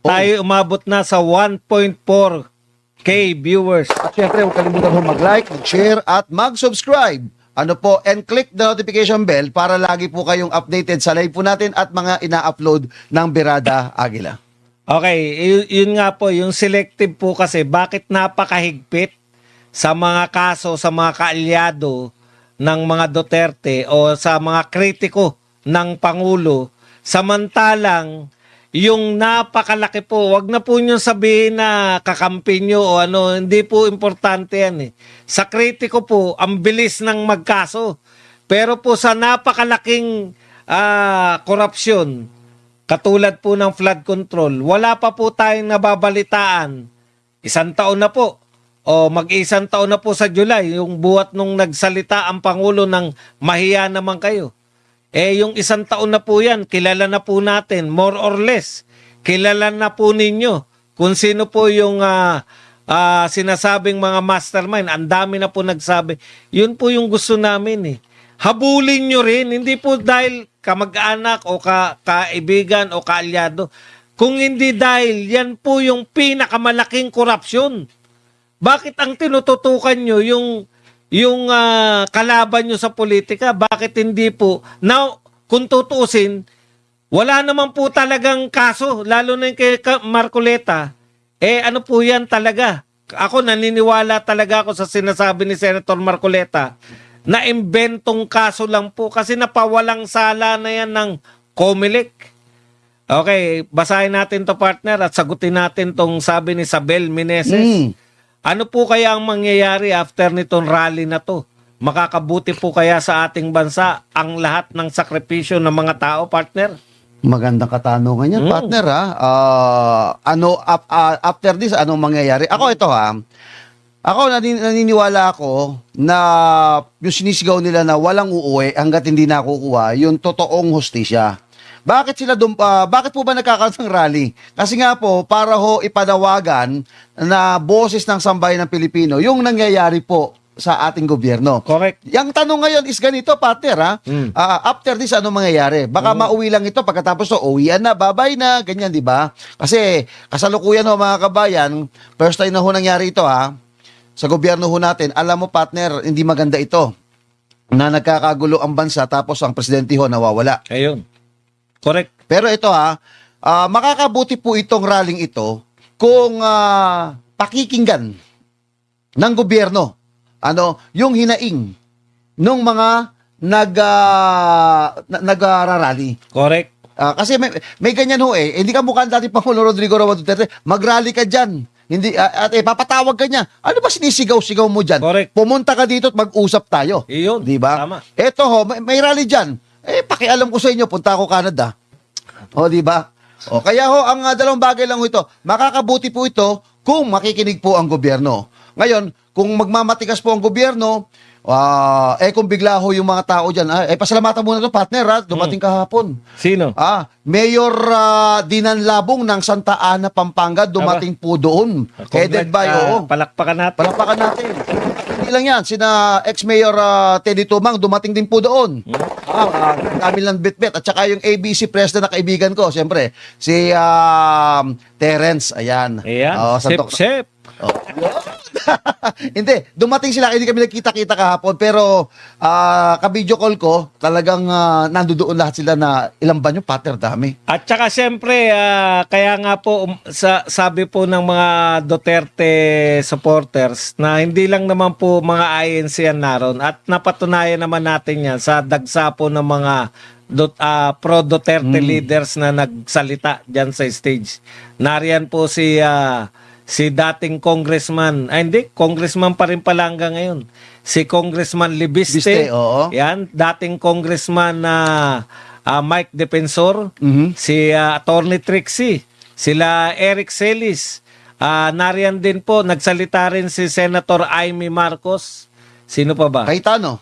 Tayo umabot na sa 1.4K viewers. At syempre, huwag kalimutan mo mag-like, mag-share, at mag-subscribe. Ano po, and click the notification bell para lagi po kayong updated sa live po natin at mga ina-upload ng Birada Agila. Okay, yun nga po, yung selective po kasi, bakit napakahigpit sa mga kaso, sa mga kaalyado ng mga Duterte o sa mga kritiko ng Pangulo, samantalang yung napakalaki po, wag na po nyo sabihin na kakampi nyo o ano, hindi po importante yan eh. Sa kritiko po, ang bilis ng magkaso. Pero po sa napakalaking korupsyon, katulad po ng flood control, wala pa po tayong nababalitaan. 1 taon na po. O mag-1 taon na po sa July, yung buhat nung nagsalita ang Pangulo ng mahiya naman kayo. Yung 1 taon na po yan, kilala na po natin, more or less. Kilala na po ninyo kung sino po yung sinasabing mga mastermind. Ang dami na po nagsabi. Yun po yung gusto namin eh. Habulin nyo rin, hindi po dahil kamag-anak o kaibigan o kaalyado. Kung hindi dahil, yan po yung pinakamalaking korupsyon. Bakit ang tinututukan nyo yung kalaban nyo sa politika, bakit hindi po? Now, kung tutuusin, wala naman po talagang kaso, lalo na yung kay Marcoleta. Ano po yan talaga? Ako naniniwala talaga ako sa sinasabi ni Senator Marcoleta na imbentong kaso lang po kasi napawalang sala na yan ng COMELEC. Okay, basahin natin to partner at sagutin natin tong sabi ni Sabel Meneses. Ano po kaya ang mangyayari after nitong rally na to? Makakabuti po kaya sa ating bansa ang lahat ng sakripisyo ng mga tao, partner? Magandang katanungan yan, partner ha. After this, anong mangyayari? Ako ito ha. Ako naniniwala ako na yung sinisigaw nila na walang uuwi hanggat hindi nakukuha yung totoong hustisya. Bakit po ba nagkakaroon ng rally? Kasi nga po, para ho ipanawagan na boses ng sambayan ng Pilipino, yung nangyayari po sa ating gobyerno. Correct. Yung tanong ngayon is ganito, partner, ha? After this, ano mangyayari? Baka mauwi lang ito, pagkatapos to, uwian na, babay na, ganyan, di ba? Kasi, kasalukuyan ho, mga kabayan, first time na ho nangyari ito, ha? Sa gobyerno ho natin, alam mo, partner, hindi maganda ito na nagkakagulo ang bansa tapos ang presidente ho nawawala. Ayun. Correct. Pero ito makakabuti po itong rallying ito kung pakikinggan ng gobyerno yung hinaing ng mga nagrarally. Correct. Kasi may ganyan ho hindi ka mukha dati Pangulo Rodrigo Roa Duterte, mag-rally ka dyan. Hindi at papatawag ka niya. Ano ba sinisigaw-sigaw mo dyan? Correct. Pumunta ka dito at mag-usap tayo. Iyon. Di ba? Tama. Ito ho, may rally dyan. Pakialam ko sa inyo, punta ako Canada. O, di ba? O, kaya ho, ang dalawang bagay lang ho ito, makakabuti po ito kung makikinig po ang gobyerno. Ngayon, kung magmamatigas po ang gobyerno, kung bigla ho yung mga tao dyan, pasalamatan muna ito, partner, dumating kahapon. Sino? Mayor Dinan Labong ng Santa Ana, Pampanga, dumating po doon. Headed by, palakpakan natin. Palakpakan natin. Hindi lang yan, sina ex-mayor Teddy Tumang, dumating din po doon. Kami lang bitbit. At saka yung ABC president na kaibigan ko, siyempre, si Terence, ayan. Ayan, sip. Hindi, dumating sila, hindi kami nagkita-kita kahapon, pero ka-video call ko, talagang nandoon lahat sila na ilang ba yung pater, dami. At saka siyempre, kaya nga po, sabi po ng mga Duterte supporters na hindi lang naman po mga INC yan naroon at napatunayan naman natin yan sa dagsa po ng mga pro-Duterte leaders na nagsalita dyan sa stage. Nariyan po si dating congressman, congressman pa rin pala hanggang ngayon. Si Congressman Libiste, Biste, oo. yan, dating congressman na Mike Defensor, Mhm. si Attorney Trixie, sila Eric Celis, nariyan din po, nagsalita rin si Senator Amy Marcos. Sino pa ba? Cayetano.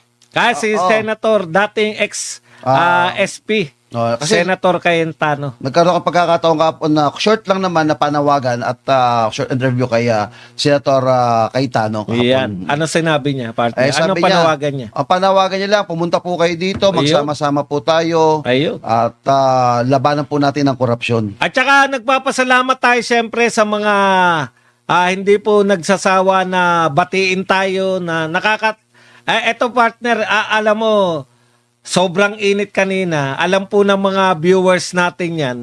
Si Oo. Senator, dating ex-SP, Kasi Senator Cayetano. nagkaroon ng pagkakataon kapon na short lang naman na panawagan at short interview kay Senator Cayetano. Yan. Ano sinabi niya, partner? Ano Sabi panawagan niya? Ang panawagan niya lang, pumunta po kayo dito, magsama-sama po tayo Ayun. at labanan po natin ang korupsyon. At saka nagpapasalamat tayo siyempre sa mga hindi po nagsasawa na batiin tayo na eto partner, alam mo, sobrang init kanina. Alam po ng mga viewers natin yan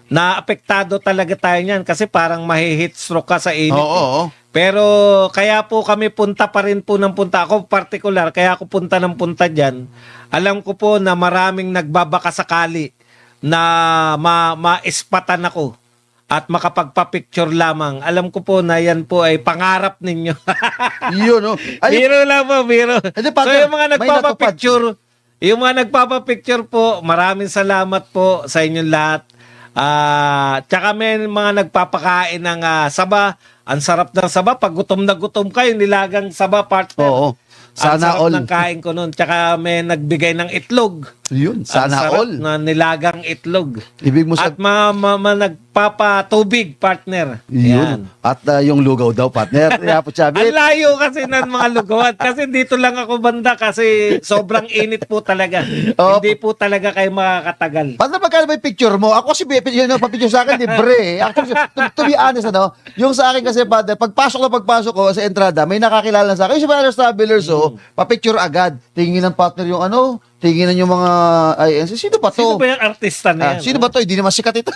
na apektado talaga tayo niyan kasi parang mahihit stroke ka sa init. Oo. Pero kaya po kami punta pa rin po ng punta. Ako particular, kaya ako punta ng punta dyan. Alam ko po na maraming nagbabaka sakali na maispatan ako at makapagpa-picture lamang. Alam ko po na yan po ay pangarap ninyo. Yun, no? Ay, Biro lang po, biro. Hindi, So partner, yung mga may nagpapapicture po, maraming salamat po sa inyong lahat. Tsaka may mga nagpapakain ng saba. Ang sarap ng saba. Pag gutom na gutom kayo, nilagang saba, partner. Oo. Ang Sana sarap all. ng kain ko noon. Tsaka may nagbigay ng itlog. Yun, Ang sana sarap all. na nilagang itlog. Ibig mo sa... At nagpapatubig, partner. Yun. Yan. At yung lugaw daw, partner. Kaya po, Ang Chavit. layo kasi ng mga lugawan. Kasi dito lang ako banda kasi sobrang init po talaga. Oh. Hindi po talaga kayo makakatagal. Paano magkano ba yung picture mo? Ako kasi yun ang papicture sa akin, libre. Actually, to be honest, yung sa akin kasi, partner, pagpasok ko sa entrada, may nakakilala sa akin. Yung si Partner Travelers, papicture agad. Tingin ng partner yung tinginan yung mga INC. Sino ba to? Sino ba yung artista na yan? Sino ba to? Hindi naman sikat ito.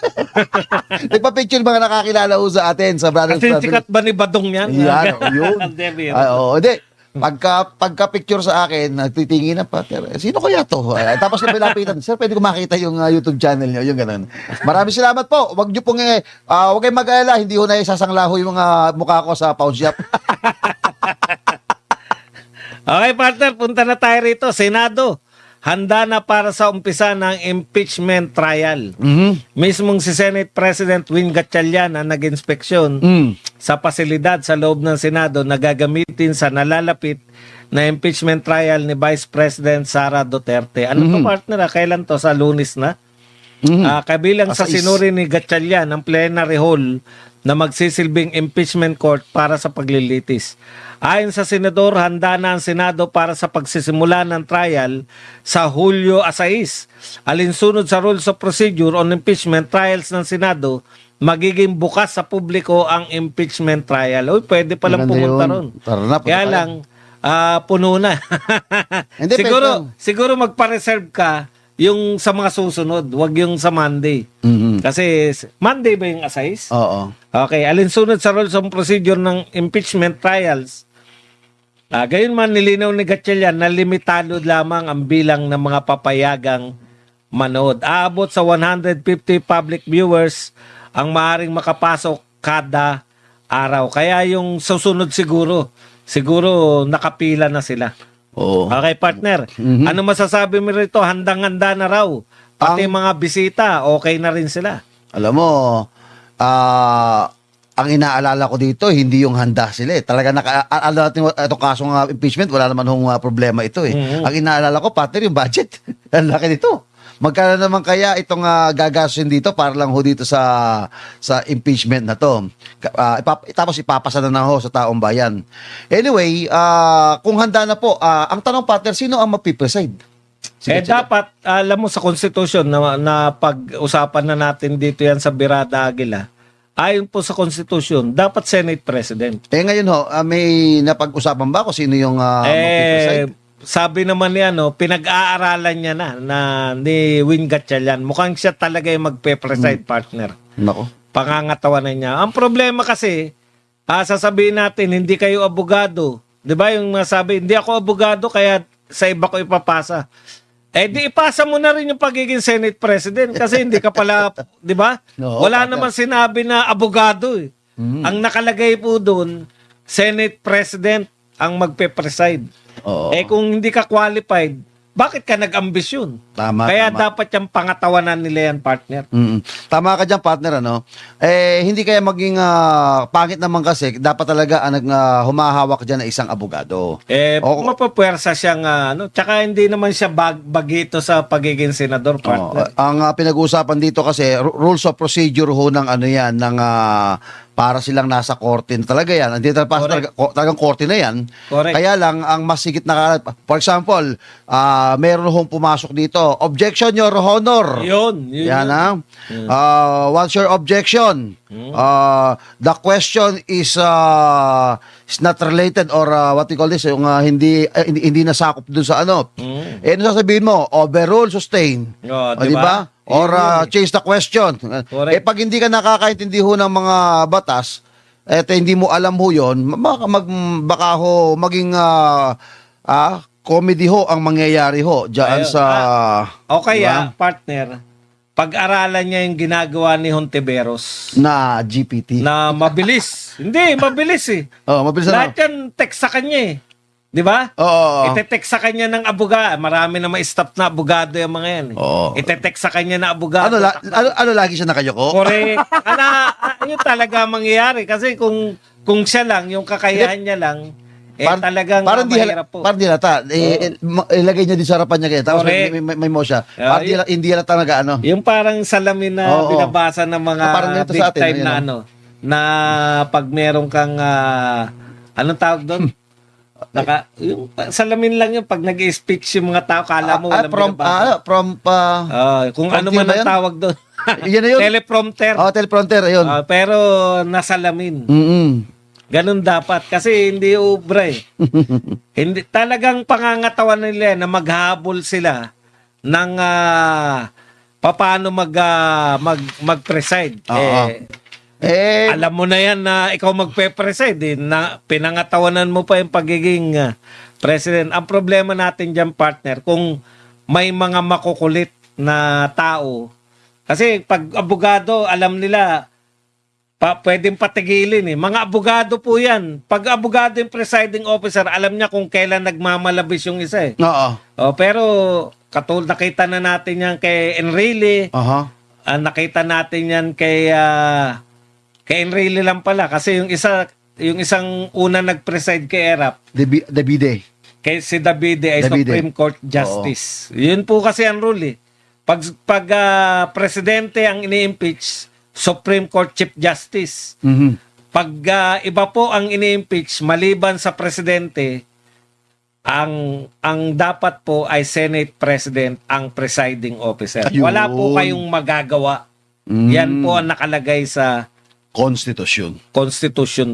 Nagpa-picture mga nakakilala ho sa atin sa Brothers Kasi Travelers. sikat ba ni Badong yan? Yan, yun. Hindi, biro. Hindi. Pagka-picture sa akin, nagtitingin na partner. Sino kaya to? Tapos napilapitan, sir, pwede ko makita yung YouTube channel niyo, yung ganun. Maraming salamat po. Wag niyo pong wag kayong mag-alala, hindi ho na isasanglaho yung mga mukha ko sa pawn shop. Okay, partner, punta na tayo rito. Senado, handa na para sa umpisa ng impeachment trial. Mismong si Senate President Win Gatchalian ang nag-inspeksyon sa pasilidad sa loob ng Senado na gagamitin sa nalalapit na impeachment trial ni Vice President Sara Duterte. Ano to, partner? Kailan to? Sa Lunes na? Kabilang sa sinuri ni Gatchalian ang plenary hall na magsisilbing impeachment court para sa paglilitis. Ayon sa senador, handa na ang Senado para sa pagsisimula ng trial sa Hulyo 6. Alinsunod sa Rules of Procedure on Impeachment Trials ng Senado, magiging bukas sa publiko ang impeachment trial. Uy, pwede palang Maganda pumunta yun. ron. Tara na, punta Kaya tayo. lang, puno na. Hindi, siguro magpa-reserve ka yung sa mga susunod, wag yung sa Monday. Kasi Monday ba yung assize? Oo. Okay, alinsunod sa rules of procedure ng impeachment trials, gayon man nilinaw ni Gatchalian na limitado lamang ang bilang ng mga papayagang manood. Aabot sa 150 public viewers ang maaaring makapasok kada araw. Kaya yung susunod siguro nakapila na sila. Oo. Okay, partner. Ano masasabi mo rito? Handang-handa na raw. Pati mga bisita, okay na rin sila. Alam mo, ang inaalala ko dito, hindi yung handa sila eh. Talaga alam natin itong kasong impeachment, wala naman hong problema ito eh. Ang inaalala ko, partner, yung budget. Ang laki nito. Magkano naman kaya itong gagastusin dito para lang ho dito sa impeachment na to. Tapos ipapasa na ho sa taong bayan. Anyway, kung handa na po, ang tanong, partner, sino ang mapipreside? Dapat, alam mo sa konstitusyon na pag-usapan na natin dito yan sa Birada Aguila, ayon po sa konstitusyon, dapat Senate President. Ngayon ho, may napag-usapan ba kung sino yung mapipreside? Sabi naman niya, pinag-aaralan niya na ni Win Gatchalian. Mukhang siya talaga yung magpe-preside, partner. Nako. Pangangatawanan niya. Ang problema kasi, sasabihin natin, hindi kayo abogado. Di ba yung masabi, hindi ako abogado, kaya sa iba ko ipapasa. Di ipasa mo na rin yung pagiging Senate President kasi hindi ka pala, di ba? No, Wala partner. naman sinabi na abogado eh. Ang nakalagay po doon, Senate President ang magpe-preside. Oo. Kung hindi ka qualified, bakit ka nag-ambisyon? Tama, Kaya tama. dapat yung pangatawanan nila yan, partner. Tama ka dyan, partner, ano? Hindi kaya maging pangit naman kasi, dapat talaga humahawak dyan na isang abogado. Mapapwersa siyang, tsaka hindi naman siya bagito sa pagiging senador, partner. Ang pinag-uusapan dito kasi, rules of procedure ho ng ano yan, ng para silang nasa korte na talaga yan. Hindi talagang korte na yan. Correct. Kaya lang, ang mas sigit na, for example, meron hong pumasok dito, objection, Your Honor. Yun. Yan ha. What's your objection? The question is not related or what we call this, yung hindi nasakop dun sa ano. Ano sasabihin mo? Overrule, sustain. Diba? Or change the question. Correct. Pag hindi ka nakakaintindi ho ng mga batas, hindi mo alam ho yun, baka ho maging comedy ho ang mangyayari ho dyan Ayun. sa... O kaya, Diba? partner, pag-aralan niya yung ginagawa ni Hontiveros Na GPT. na mabilis. Hindi, mabilis eh. Mabilis na. Lahat yan text sa kanya eh. Di ba? Oo. Ite-text sa kanya ng abogado. Marami na ma-stop na abogado yung mga yan. Oo. Ite-text sa kanya na abogado. Ano lagi siya nakayoko? Correct. Yun talaga mangyayari. Kasi kung siya lang, yung kakayahan niya lang, talagang parang mahirap po. Parang di halata. Ilagay niya din sa harapan niya kaya. Tapos Correct. may mo siya. Parang hindi halata ano. Yung parang salamin na Oo. binabasa ng mga Parang ganito big sa atin, time ayun, na na pag meron kang anong tawag doon? Yung salamin lang yun pag nag-speech yung mga tao, kala mo walang binabasa. Kung ano man ang tawag doon. Yan na yun. Teleprompter. Teleprompter, ayun. Pero nasalamin. Ganun dapat kasi hindi ubra eh. Hindi talagang pangangatawan nila na maghabol sila ng paano mag-preside. Alam mo na yan na ikaw magpe-preside na pinangatawanan mo pa yung pagiging president. Ang problema natin diyan, partner, kung may mga makukulit na tao, kasi pag abogado, alam nila pwedeng patigilin eh. Mga abogado po yan. Pag abogado yung presiding officer, alam niya kung kailan nagmamalabis yung isa eh. Pero katulad nakita na natin yan kay Enrile. Nakita natin yan kay Enrile lang pala kasi yung isang una nag-preside kay ERAP, Davide. kay si Davide ay Supreme Court Justice. Yun po kasi ang rule eh. Pag presidente ang ini-impeach, Supreme Court Chief Justice. Pag iba po ang ini-impeach maliban sa presidente, ang dapat po ay Senate President ang presiding officer. Ayun. Wala po kayong magagawa. Yan po ang nakalagay sa Constitution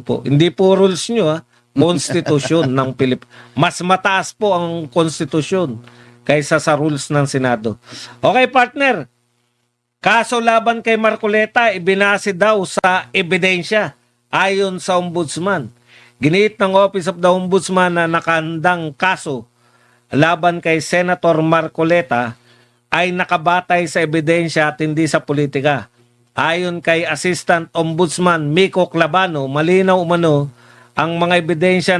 po. Hindi po rules nyo, Constitution ng Pilipinas. Mas mataas po ang Constitution kaysa sa rules ng Senado. Okay, partner. Kaso laban kay Marcoleta, ibinase daw sa ebidensya ayon sa Ombudsman. Giniit ng Office of the Ombudsman na nakahandang kaso laban kay Senator Marcoleta ay nakabatay sa ebidensya at hindi sa politika. Ayon kay Assistant Ombudsman Miko Clavano, malinaw umano ang mga ebidensya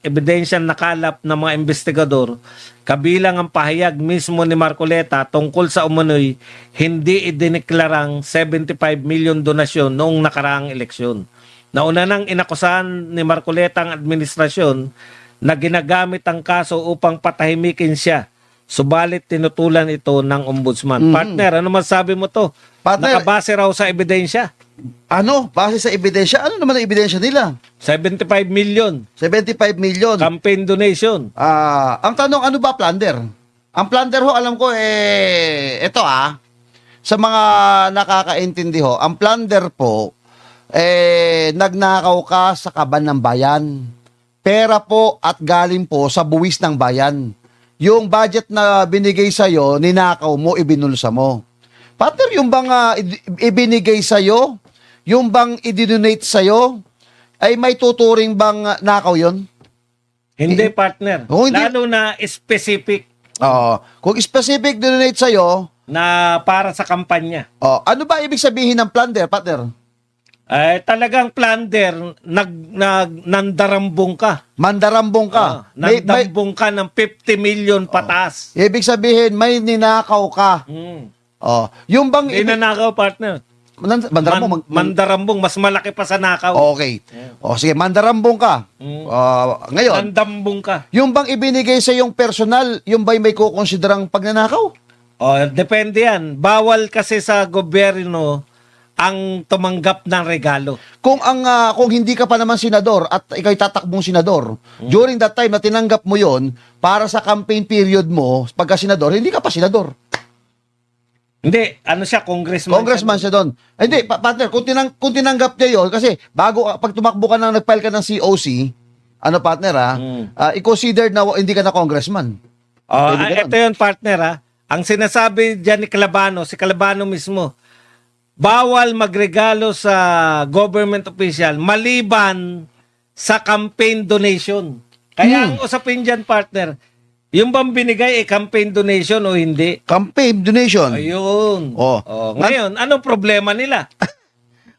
ebidensyang nakalap ng mga investigador, kabilang ang pahayag mismo ni Marcoleta tungkol sa umano'y hindi idineklarang 75 million donasyon noong nakaraang eleksyon. Nauna nang inakusahan ni Marcoleta ang administrasyon na ginagamit ang kaso upang patahimikin siya. Subalit tinutulan ito ng ombudsman. Partner, ano masabi mo to? Partner, Nakabase raw sa ebidensya. Base sa ebidensya? Ano naman ang ebidensya nila? 75 million. 75 million. Campaign donation. Ang tanong, ano ba plunder? Ang plunder ho, alam ko, ito sa mga nakakaintindi ho, ang plunder po, nagnakaw ka sa kaban ng bayan. Pera po at galing po sa buwis ng bayan. Yung budget na binigay sa'yo, ninakaw mo, ibinulsa mo. Partner, yung bang ibinigay sa'yo, yung bang i-donate sa'yo, ay may tuturing bang nakaw yon? Hindi, partner. Kung hindi- Lalo na specific Kung specific donate sa'yo, na para sa kampanya. ano ba ibig sabihin ng plunder, partner? Talagang plunder, nandarambong ka. Mandarambong ka. Nandambong ka ng 50 million pataas. Ibig sabihin, may ninakaw ka. Oh, yung bang Hindi nanakaw, partner. mandarambong, Mandarambong, mas malaki pa sa nakaw. okay. O sige, mandarambong ka. Ngayon, Nandambong ka. yung bang ibinigay sa yung personal, yung ba'y may kukonsiderang pagnanakaw? Depende yan. Bawal kasi sa gobyerno ang tumanggap ng regalo. Kung hindi ka pa naman senador at ikaw'y tatakbong senador, during that time na tinanggap mo yon para sa campaign period mo, pagka senador, hindi ka pa senador. Hindi, ano siya, congressman. Congressman siya doon. Hindi, partner, kung tinanggap niya yon, kasi pag tumakbo ka nag-file ka ng COC, partner i-consider na hindi ka na congressman. Ito yun, partner Ang sinasabi dyan ni Calabano, si Calabano mismo, bawal magregalo sa government official maliban sa campaign donation. Kaya ang usapin dyan, partner, yung bang binigay campaign donation o hindi? Campaign donation. Ayun. Ngayon, anong problema nila?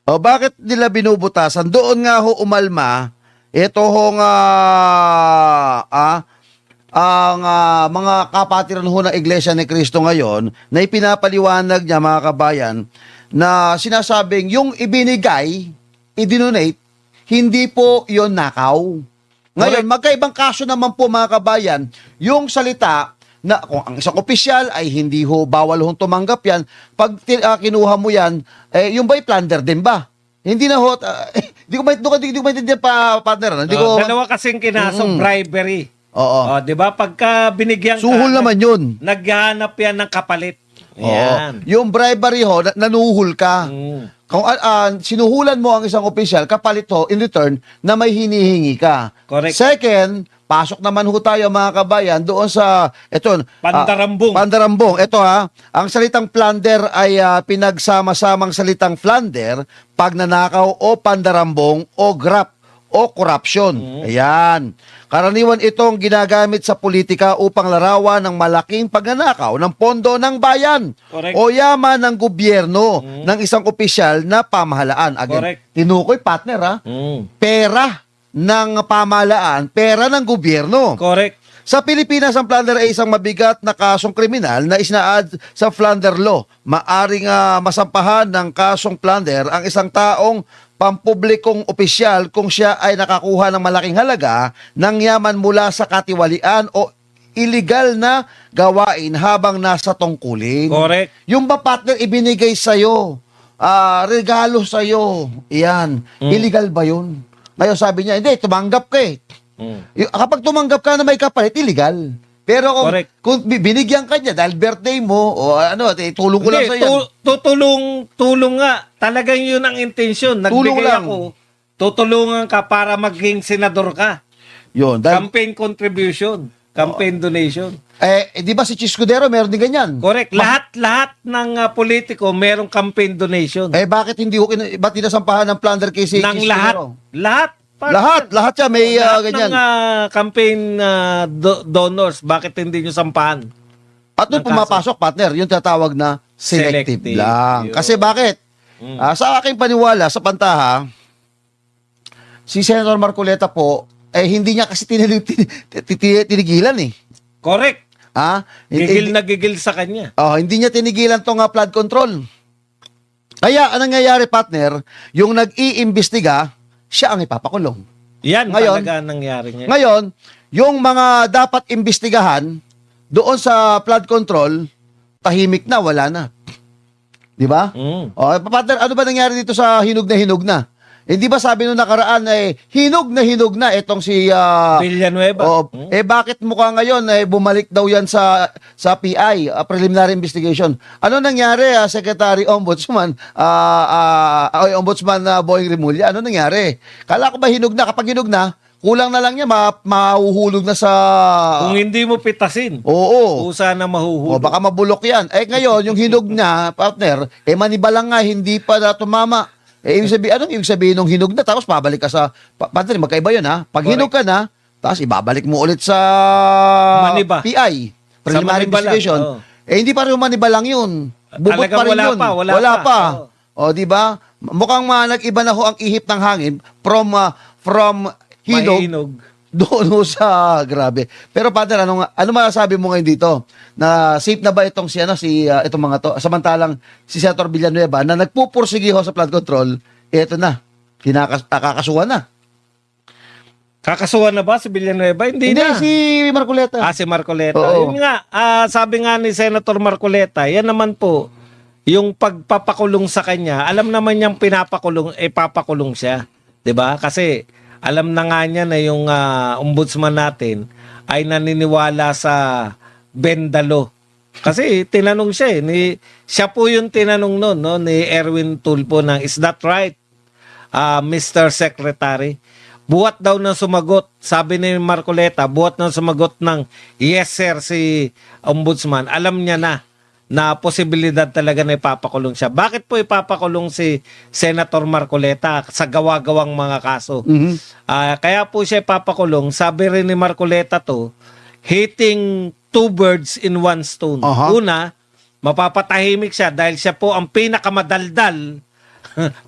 Bakit nila binubutasan? Doon nga ho umalma, ito hong ang mga kapatiran ho ng Iglesia ni Cristo ngayon na ipinapaliwanag niya, mga kabayan, na sinasabing yung ibinigay, idinonate, hindi po yon nakaw. Ngayon, magkaibang kaso naman po, mga kabayan, yung salita na kung ang isang opisyal ay hindi ho, bawal hong tumanggap yan, pag kinuha mo yan, yung ba'y plunder din ba? Hindi na ho, di ko maintindihan pa, partner. Dalawa kasing kinaso, bribery. Oo. Di ba? Pagka binigyan suhol ka, naman yun. Naghahanap yan ng kapalit. Yan. Yung bribery ho, nanuhul ka. Kung sinuhulan mo ang isang opisyal, kapalit ho, in return, na may hinihingi ka. Correct. Second, pasok naman ho tayo, mga kabayan, doon sa, Pandarambong. Pandarambong. Ito ang salitang plunder ay pinagsama-samang salitang plunder, pagnanakaw o pandarambong o graft o corruption. Ayan. Karaniwan itong ginagamit sa politika upang larawan ng malaking pagnanakaw ng pondo ng bayan. Correct. O yaman ng gobyerno ng isang opisyal na pamahalaan. Again, Correct. tinukoy, partner, pera ng pamahalaan, pera ng gobyerno. Correct. Sa Pilipinas, ang plunder ay isang mabigat na kasong kriminal na isinaad sa plunder law. Maaring masampahan ng kasong plunder ang isang taong pampublikong opisyal kung siya ay nakakuha ng malaking halaga ng yaman mula sa katiwalian o illegal na gawain habang nasa tungkulin. Correct. Yung ba, partner, ibinigay sa'yo, regalo sa'yo, yan, illegal ba yun? Ngayon sabi niya, hindi, tumanggap ka eh. Kapag tumanggap ka na may kapalit, illegal. Pero kung binigyan ka niya dahil birthday mo, o tulong ko lang sa yan. Tulong nga. Talagang yun ang intensyon. Nagbigay ako, tutulungan ka para maging senador ka. Yun. Campaign contribution. Campaign donation. Di ba si Chis Escudero meron din ganyan? Correct. Lahat ng politiko merong campaign donation. Bakit ba't tinasampahan ng plunder kay si Chis Escudero? Lahat. Lahat siya may ganyan. Ng campaign donors, bakit hindi nyo sampahan? At doon pumapasok, partner, yung tatawag na selective lang. Kasi bakit? Sa aking paniwala, sa pantaha, si Senator Marcoleta po, hindi niya kasi tinigilan eh. Correct. Gigil na Hindi gigil sa kanya. hindi niya tinigilan tong flood control. Kaya, anong nangyayari, partner, yung nag-iimbestiga, siya ang ipapakulong. Yan Ngayon, talaga ang nangyari niya. Ngayon, yung mga dapat imbestigahan doon sa flood control, tahimik na, wala na. Di ba? Partner, ano ba nangyari dito sa hinog na? Hindi ba sabi nung nakaraan hinog na itong si Villanueva. Bakit mukha ngayon bumalik daw yan sa PI, preliminary investigation. Ano nangyari, Secretary Ombudsman Ombudsman Boying Rimulya? Ano nangyari? Kala ko ba hinog na? Kapag hinog na, kulang na lang niya, mahuhulog na sa... Kung hindi mo pitasin. Oo. Kusa na mahuhulog. Baka mabulok yan. Ngayon, yung hinog na, partner, manibalang nga, hindi pa na tumama. Anong ibig sabihin nung hinog na, tapos pabalik ka sa... Partner, magkaiba yun Pag hinog ka na, tapos ibabalik mo ulit sa... Maniba. PI. Preliminary investigation. Hindi pa rin maniba lang yun. Bubot Talagang pa rin yun. wala pa. Di ba? mukhang nag-iba na ho ang ihip ng hangin from hinog Mahinog. doon ho sa grabe. Pero Father, ano masasabi mo ngayon dito? Na safe na ba itong itong mga to? Samantalang si Senator Villanueva na nagpupursige ho sa flood control, eto na, kakasuhan na. Kakasuhan na ba si Villanueva? Hindi na. si Marcoleta. Si Marcoleta. Oo. Yun nga, sabi nga ni Senator Marcoleta, yan naman po, yung pagpapakulong sa kanya, alam naman niyang papakulong siya. 'Di ba? Kasi alam na nga niya na yung ombudsman natin ay naniniwala sa bendalo. Kasi tinanong siya siya po yung tinanong noon, no, ni Erwin Tulfo ng, is that right, Mr. Secretary? Buhat daw ng sumagot, sabi ni Marcoleta, buhat ng sumagot ng yes sir si ombudsman. Alam niya na posibilidad talaga na ipapakulong siya. Bakit po ipapakulong si Senator Marcoleta sa gawa-gawang mga kaso? Kaya po siya ipapakulong, sabi rin ni Marcoleta hitting two birds in one stone. Una, mapapatahimik siya dahil siya po ang pinakamadaldal,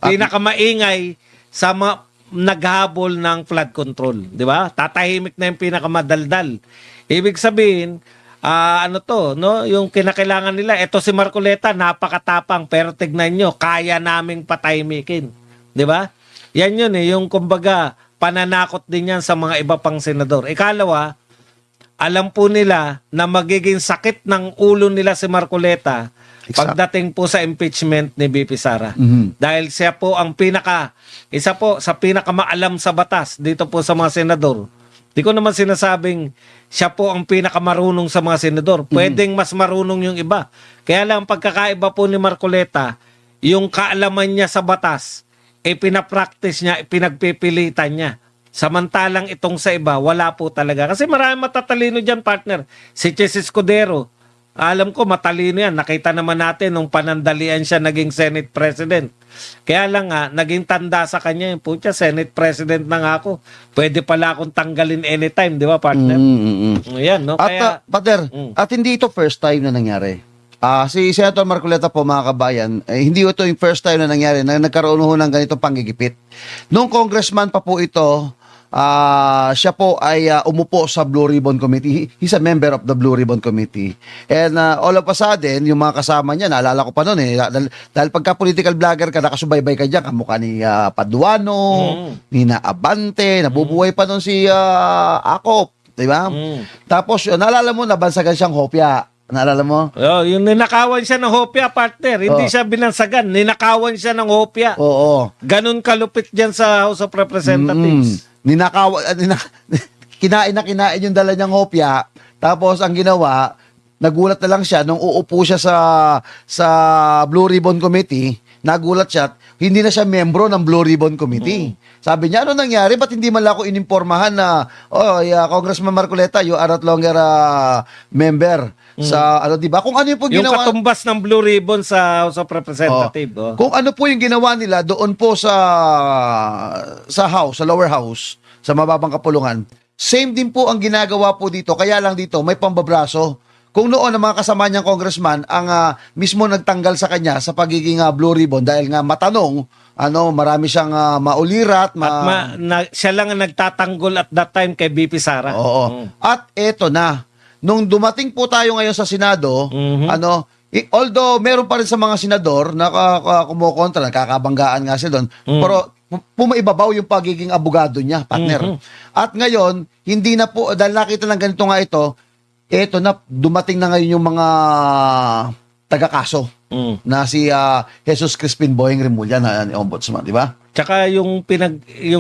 pinakamaingay sa naghabol ng flood control, di ba? Tatahimik na yung pinakamadaldal. Ibig sabihin, yung kinakailangan nila, eto si Marcoleta, napakatapang, pero tignan nyo, kaya naming patahimikin. Di ba? Yan yun yung kumbaga, pananakot din yan sa mga iba pang senador. Ikalawa, alam po nila na magiging sakit ng ulo nila si Marcoleta pagdating po sa impeachment ni BP Sara. Dahil siya po ang isa po sa pinakamaalam sa batas dito po sa mga senador. Di ko naman sinasabing siya po ang pinakamarunong sa mga senador. Pwedeng mas marunong yung iba. Kaya lang pagkakaiba po ni Marcoleta, yung kaalaman niya sa batas, pinapractice niya, pinagpipilitan niya. Samantalang itong sa iba, wala po talaga. Kasi marami matatalino dyan, partner. Si Chis Escudero, alam ko matalino yan. Nakita naman natin nung panandalian siya naging Senate President. Kaya lang naging tanda sa kanya yung putya, Senate President na nga ako. Pwede pala akong tanggalin anytime, di ba, partner? Yan, no? At, Pater, at hindi ito first time na nangyari. Si Senator Marcoleta po, mga kabayan, hindi ito yung first time na nangyari na nagkaroon ho ng ganitong panggigipit. Nung congressman pa po ito, siya po ay umupo sa Blue Ribbon Committee. He's a member of the Blue Ribbon Committee. And all of a sudden, yung mga kasama niya, naalala ko pa noon dahil pagka political vlogger ka, nakasubaybay ka dyan, kamukha ni Paduano, ni Abante, nabubuhay pa noon si Akop, di ba? Tapos, naalala mo, nabansagan siyang hopya. Naalala mo? Yung ninakawan siya ng hopya, partner. Hindi siya binansagan. Ninakawan siya ng hopya. Oo. Ganun kalupit dyan sa House of Representatives. Kinain yung dala niyang hopya. Tapos ang ginawa, nagulat na lang siya nung uupo siya sa Blue Ribbon Committee. Nagulat siya, hindi na siya membro ng Blue Ribbon Committee. Sabi niya, ano nangyari? Ba't hindi man lang ako inimpormahan na, Congressman Marcoleta, you are not longer a member sa, di ba? Kung ano yung Yung ginawa, katumbas ng Blue Ribbon sa House of Representatives. kung ano po yung ginawa nila doon po sa house, sa lower house, sa mababang kapulungan, same din po ang ginagawa po dito. Kaya lang dito, may pambabraso. Kung noon ang mga kasama niyang congressman ang mismo nagtanggal sa kanya sa pagiging Blue Ribbon dahil nga matanong, marami siyang maulirat. Siya lang ang nagtatanggol at that time kay BP Sara. Oo. At eto na, nung dumating po tayo ngayon sa Senado, although meron pa rin sa mga senador na kumukontra, nakakabanggaan nga sila doon, pero pumaibabaw yung pagiging abogado niya, partner. At ngayon, hindi na po, dahil nakita ng ganito nga eto na, dumating na ngayon yung mga taga-kaso na si Jesus Crispin Boyeng Remulla na ombudsman, di ba? Tsaka yung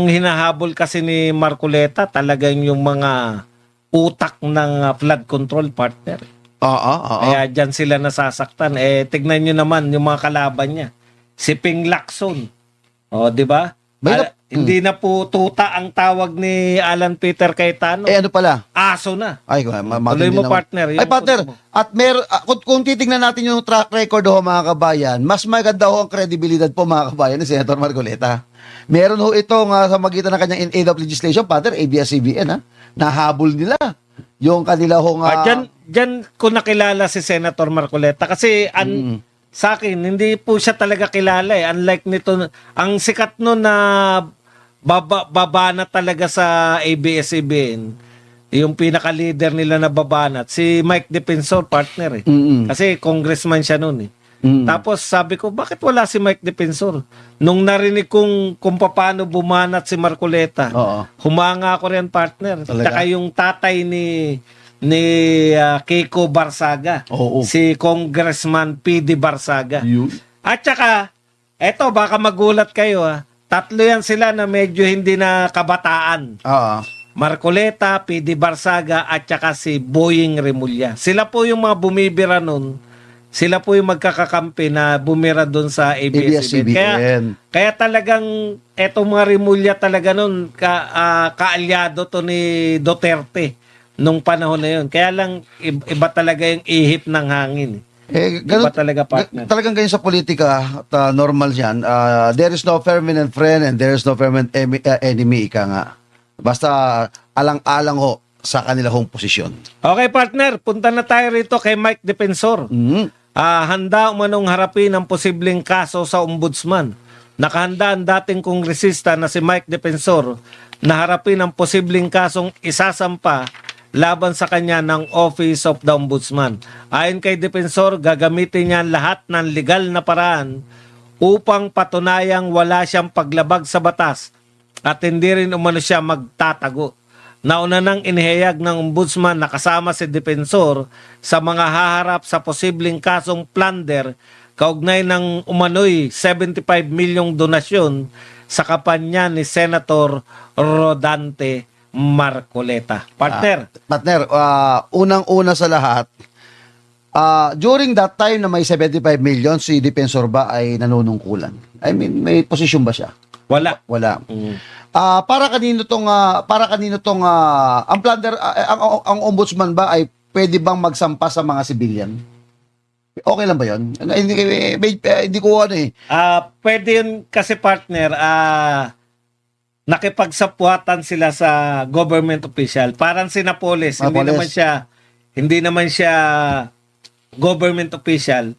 hinahabol kasi ni Marcoleta, talagang yung mga utak ng flood control, partner. Kaya dyan sila nasasaktan. Tignan nyo naman yung mga kalaban niya. Si Ping Lacson. Di ba? Hindi na po tuta ang tawag ni Alan Peter Cayetano. Ano pala? Aso na. Ay, tuloy mo, partner. Ay, partner. At kung titingnan natin yung track record mga kabayan, mas maganda ho ang kredibilidad po, mga kabayan, ni Senator Marcoleta. Meron ho itong sa magitan ng kanyang in aid of legislation, partner, ABS-CBN, nahabol nila yung kanila hong... Diyan ko nakilala si Senator Marcoleta kasi sa akin, hindi po siya talaga kilala eh. Unlike nito, ang sikat nun na babanat talaga sa ABS-CBN, yung pinaka-leader nila na babanat, si Mike Defensor, partner eh. Mm-mm. Kasi congressman siya nun eh. Mm. Tapos sabi ko, bakit wala si Mike Defensor? Nung narinig kong kung paano bumanat si Marcoleta, Oo. humanga ako rin, partner. Talaga? Tsaka yung tatay ni Keiko Barsaga, Oo. si Congressman PD Barsaga. Yun. At saka, eto, baka magulat kayo tatlo yan sila na medyo hindi na kabataan. Oo. Marcoleta, PD Barsaga, at saka si Boying Remulla. Sila po yung mga bumibira nun. Sila po yung magkakakampi na bumira doon sa ABS-CBN. Kaya talagang etong mga Remulla talaga nun, kaalyado to ni Duterte nung panahon na yun. Kaya lang, iba talaga yung ihip ng hangin. Iba talaga, partner. Talagang ganyan sa politika at normal yan. There is no permanent friend and there is no permanent enemy, ika nga. Basta alang-alang ho sa kanila hong posisyon. Okay, partner. Punta na tayo rito kay Mike Defensor. Mm. Handa umanong harapin ang posibleng kaso sa ombudsman. Nakahanda ang dating kongresista na si Mike Defensor na harapin ang posibleng kasong isasampa laban sa kanya ng Office of the Ombudsman. Ayon kay Defensor, gagamitin niya lahat ng legal na paraan upang patunayang wala siyang paglabag sa batas at hindi rin umano siya magtatago. Nauna nang inihayag ng ombudsman na kasama si Defensor sa mga haharap sa posibleng kasong plunder kaugnay ng umano'y 75 milyong donasyon sa kampanya ni Senator Rodante Marcoleta. Partner. Partner, unang-una sa lahat, during that time na may 75 million, si Defensor ba ay nanunungkulan? I mean, may posisyon ba siya? Wala. Wala. Mm. Para kanino tong ang plunder ang ombudsman ba ay pwede bang magsampa sa mga civilian? Okay lang ba 'yon? Hindi ko ano eh. Pwede yun kasi, partner, nakipagsapwatan sila sa government official. Parang si Napoles, hindi naman siya government official,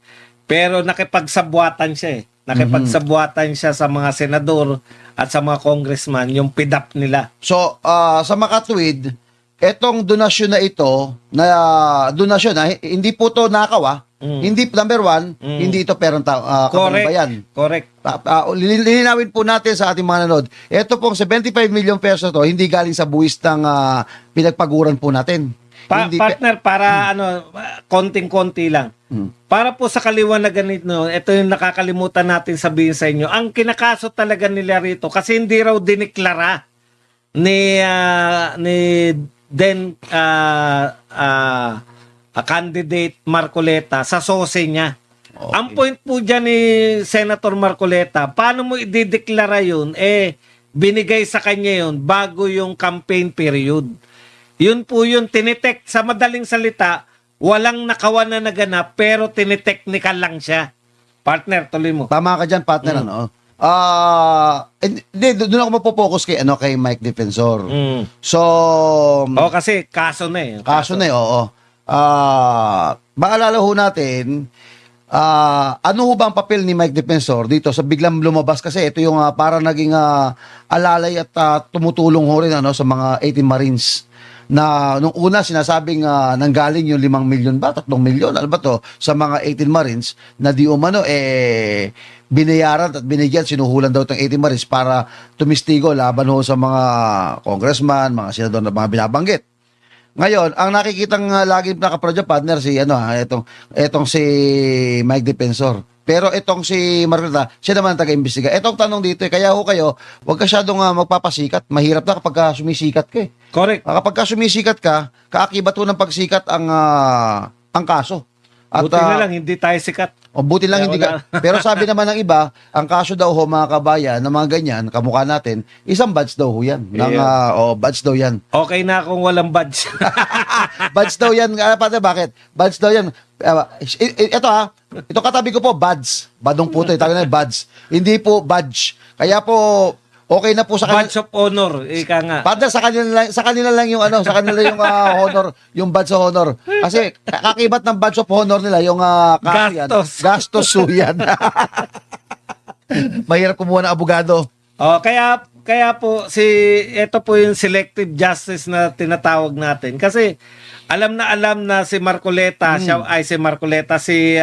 pero nakipagsabwatan siya eh. Nakipagsabwatan siya sa mga senador at sa mga congressman, yung PIDAP nila. So, sa makatwid, etong donasyon na ito, donasyon hindi po to nakaw Hindi, number one, hindi ito perang kabayan. Correct. Lilinawin po natin sa ating mga nanood. Ito pong 75 million pesos to, hindi galing sa buwis ng pinagpaguran po natin. Partner, para konting-konti lang. Para po sa kaliwanagan nito, ito yung nakakalimutan natin sabihin sa inyo. Ang kinakaso talaga nila rito, kasi hindi raw diniklara ni candidate Marcoleta sa sose niya. Okay. Ang point po dyan ni Senator Marcoleta, paano mo idideklara yun? Binigay sa kanya yun bago yung campaign period. Yun po yun, tinitek, sa madaling salita, walang nakawan na naganap, pero tiniteknikal lang siya. Partner, tuloy mo. Tama ka dyan, partner, ano? Doon ako mapopokus kay Mike Defensor. So, kasi kaso na eh. Kaso na eh, oo. Maalala ho natin, ano ho ba ang papel ni Mike Defensor dito sa biglang lumabas, kasi ito yung para naging alalay at tumutulong ho rin sa mga 18 Marines na nung una sinasabing nanggaling yung 5 milyon ba, 3 milyon, ano ba to, sa mga 18 Marines na di umano binayaran at binigyan, sinuhulan daw itong 18 Marines para tumistigo laban ho sa mga congressman, mga senador na mga binabanggit. Ngayon, ang nakikitang lagi nakaproja partner si etong si Mike Defensor. Pero itong si Marcoleta, siya naman ang taga-imbestiga. Etong tanong dito, kaya ho kayo, huwag ka syadong magpapasikat. Mahirap na kapag sumisikat ka eh. Correct. Kapag sumisikat ka, kaakibat ho ng pagsikat ang kaso. At, buti na lang, hindi tayo sikat. Buti lang hindi ka. Pero sabi naman ng iba, ang kaso daw ho mga kabayan, na mga ganyan, kamukha natin, isang badge daw ho yan. Badge daw yan. Okay na kung walang badge. Badge daw yan. Bakit? Badge daw yan. Ito katabi ko po, badge. Badong puto, tawag na badge. Hindi po badge. Kaya po, Okay na po sa kanila. Badge of honor, ika nga. Partner, sa kanila lang yung sa kanila yung honor, yung badge of honor. Kasi kakibat ng badge of honor nila yung kaso yan. Gastos. Gastos so yan. Mahirap kumuha ng abogado. Oh, kaya po ito po yung selective justice na tinatawag natin. Kasi alam na si Marcoleta, si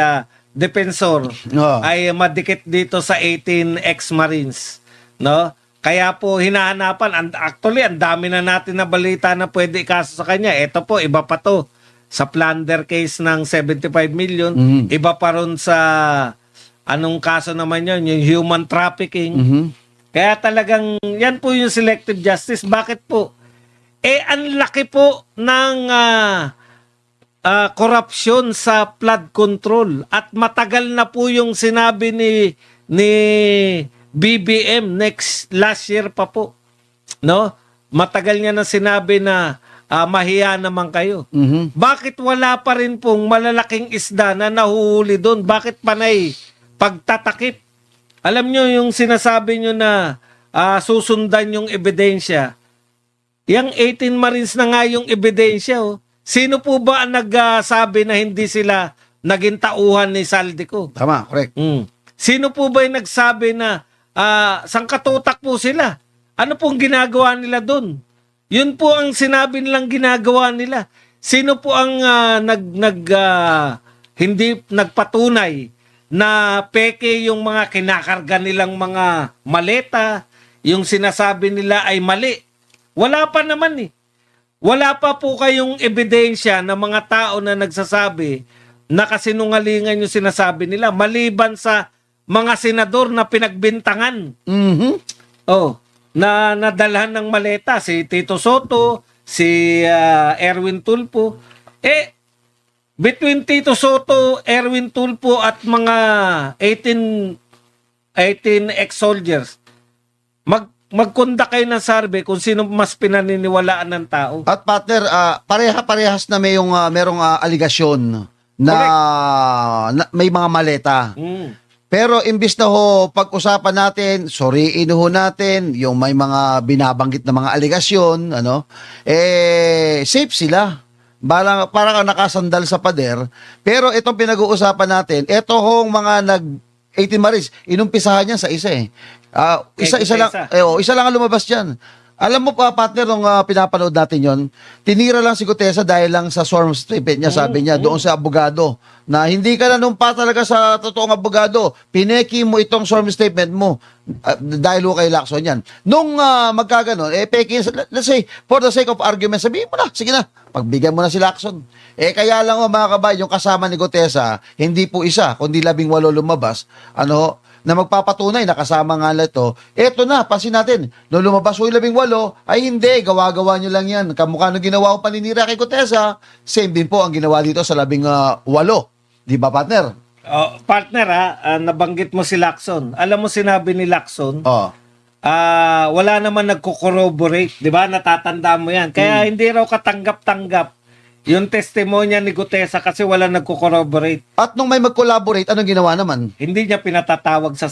Defensor Oo. ay madikit dito sa 18 ex-Marines, no? Kaya po hinahanapan, actually ang dami na natin na balita na pwede ikaso sa kanya. Ito po, iba pa to. Sa plunder case ng 75 million, iba pa ron sa anong kaso naman yun, yung human trafficking. Kaya talagang yan po yung selective justice. Bakit po? Ang laki po ng korupsyon sa flood control at matagal na po yung sinabi ni BBM last year pa po, no? Matagal niya na sinabi na mahiya naman kayo. Bakit wala pa rin pong malalaking isda na nahuhuli doon? Bakit panay pagtatakip? Alam nyo yung sinasabi nyo na susundan yung ebidensya. Yang 18 Marines na nga yung ebidensya. Oh. Sino po ba ang nagsabi na hindi sila naging tauhan ni Saldico? Tama, correct. Sino po ba yung nagsabi na sangkatutak po sila? Ano pong ginagawa nila doon? Yun po ang sinabi nilang ginagawa nila. Sino po ang hindi nagpatunay na peke yung mga kinakarga nilang mga maleta, yung sinasabi nila ay mali? Wala pa naman eh. Wala pa po kayong ebidensya ng mga tao na nagsasabi na kasinungalingan yung sinasabi nila maliban sa mga senador na pinagbintangan. Oh, na nadalhan ng maleta si Tito Soto, si Erwin Tulfo. Between Tito Soto, Erwin Tulfo at mga 18 ex-soldiers, magkondak kayo ng survey kung sino mas pinaniniwalaan ng tao. At partner, pareha-parehas na merong aligasyon na may mga maleta. Pero imbis na pag-usapan natin, soriin natin yung may mga binabanggit na mga aligasyon, safe sila. Parang nakasandal sa pader. Pero itong pinag-uusapan natin, ito mga 18 Marines, inumpisahan niya sa isa eh. Isa lang ang lumabas diyan. Alam mo pa, partner, nung pinapanood natin yon, tinira lang si Gutesa dahil lang sa sworn statement niya, sabi niya, doon sa abogado, na hindi ka nanumpa talaga sa totoong abogado, pineki mo itong sworn statement mo, dahil kay Lacson yan. Nung magkaganon, peki, let's say, for the sake of argument, sabihin mo na, sige na, pagbigyan mo na si Lacson. Kaya lang mga kabayan, yung kasama ni Gutesa, hindi po isa, kundi 18 lumabas, na magpapatunay na kasama nga ito, eto na, pansin natin, nung lumabas yung 18, ay hindi, gawa-gawa nyo lang yan. Kamukha nung ginawa ko paninira kay Gutesa, same din po ang ginawa dito sa 18. Di ba, partner? Partner nabanggit mo si Lacson. Alam mo sinabi ni Lacson, wala naman nagko-corroborate, di ba? Natatanda mo yan. Kaya hindi raw katanggap-tanggap yung testimonya ni Gutesa kasi wala nagko-corroborate. At nung may mag-collaborate, anong ginawa naman? Hindi niya pinatatawag sa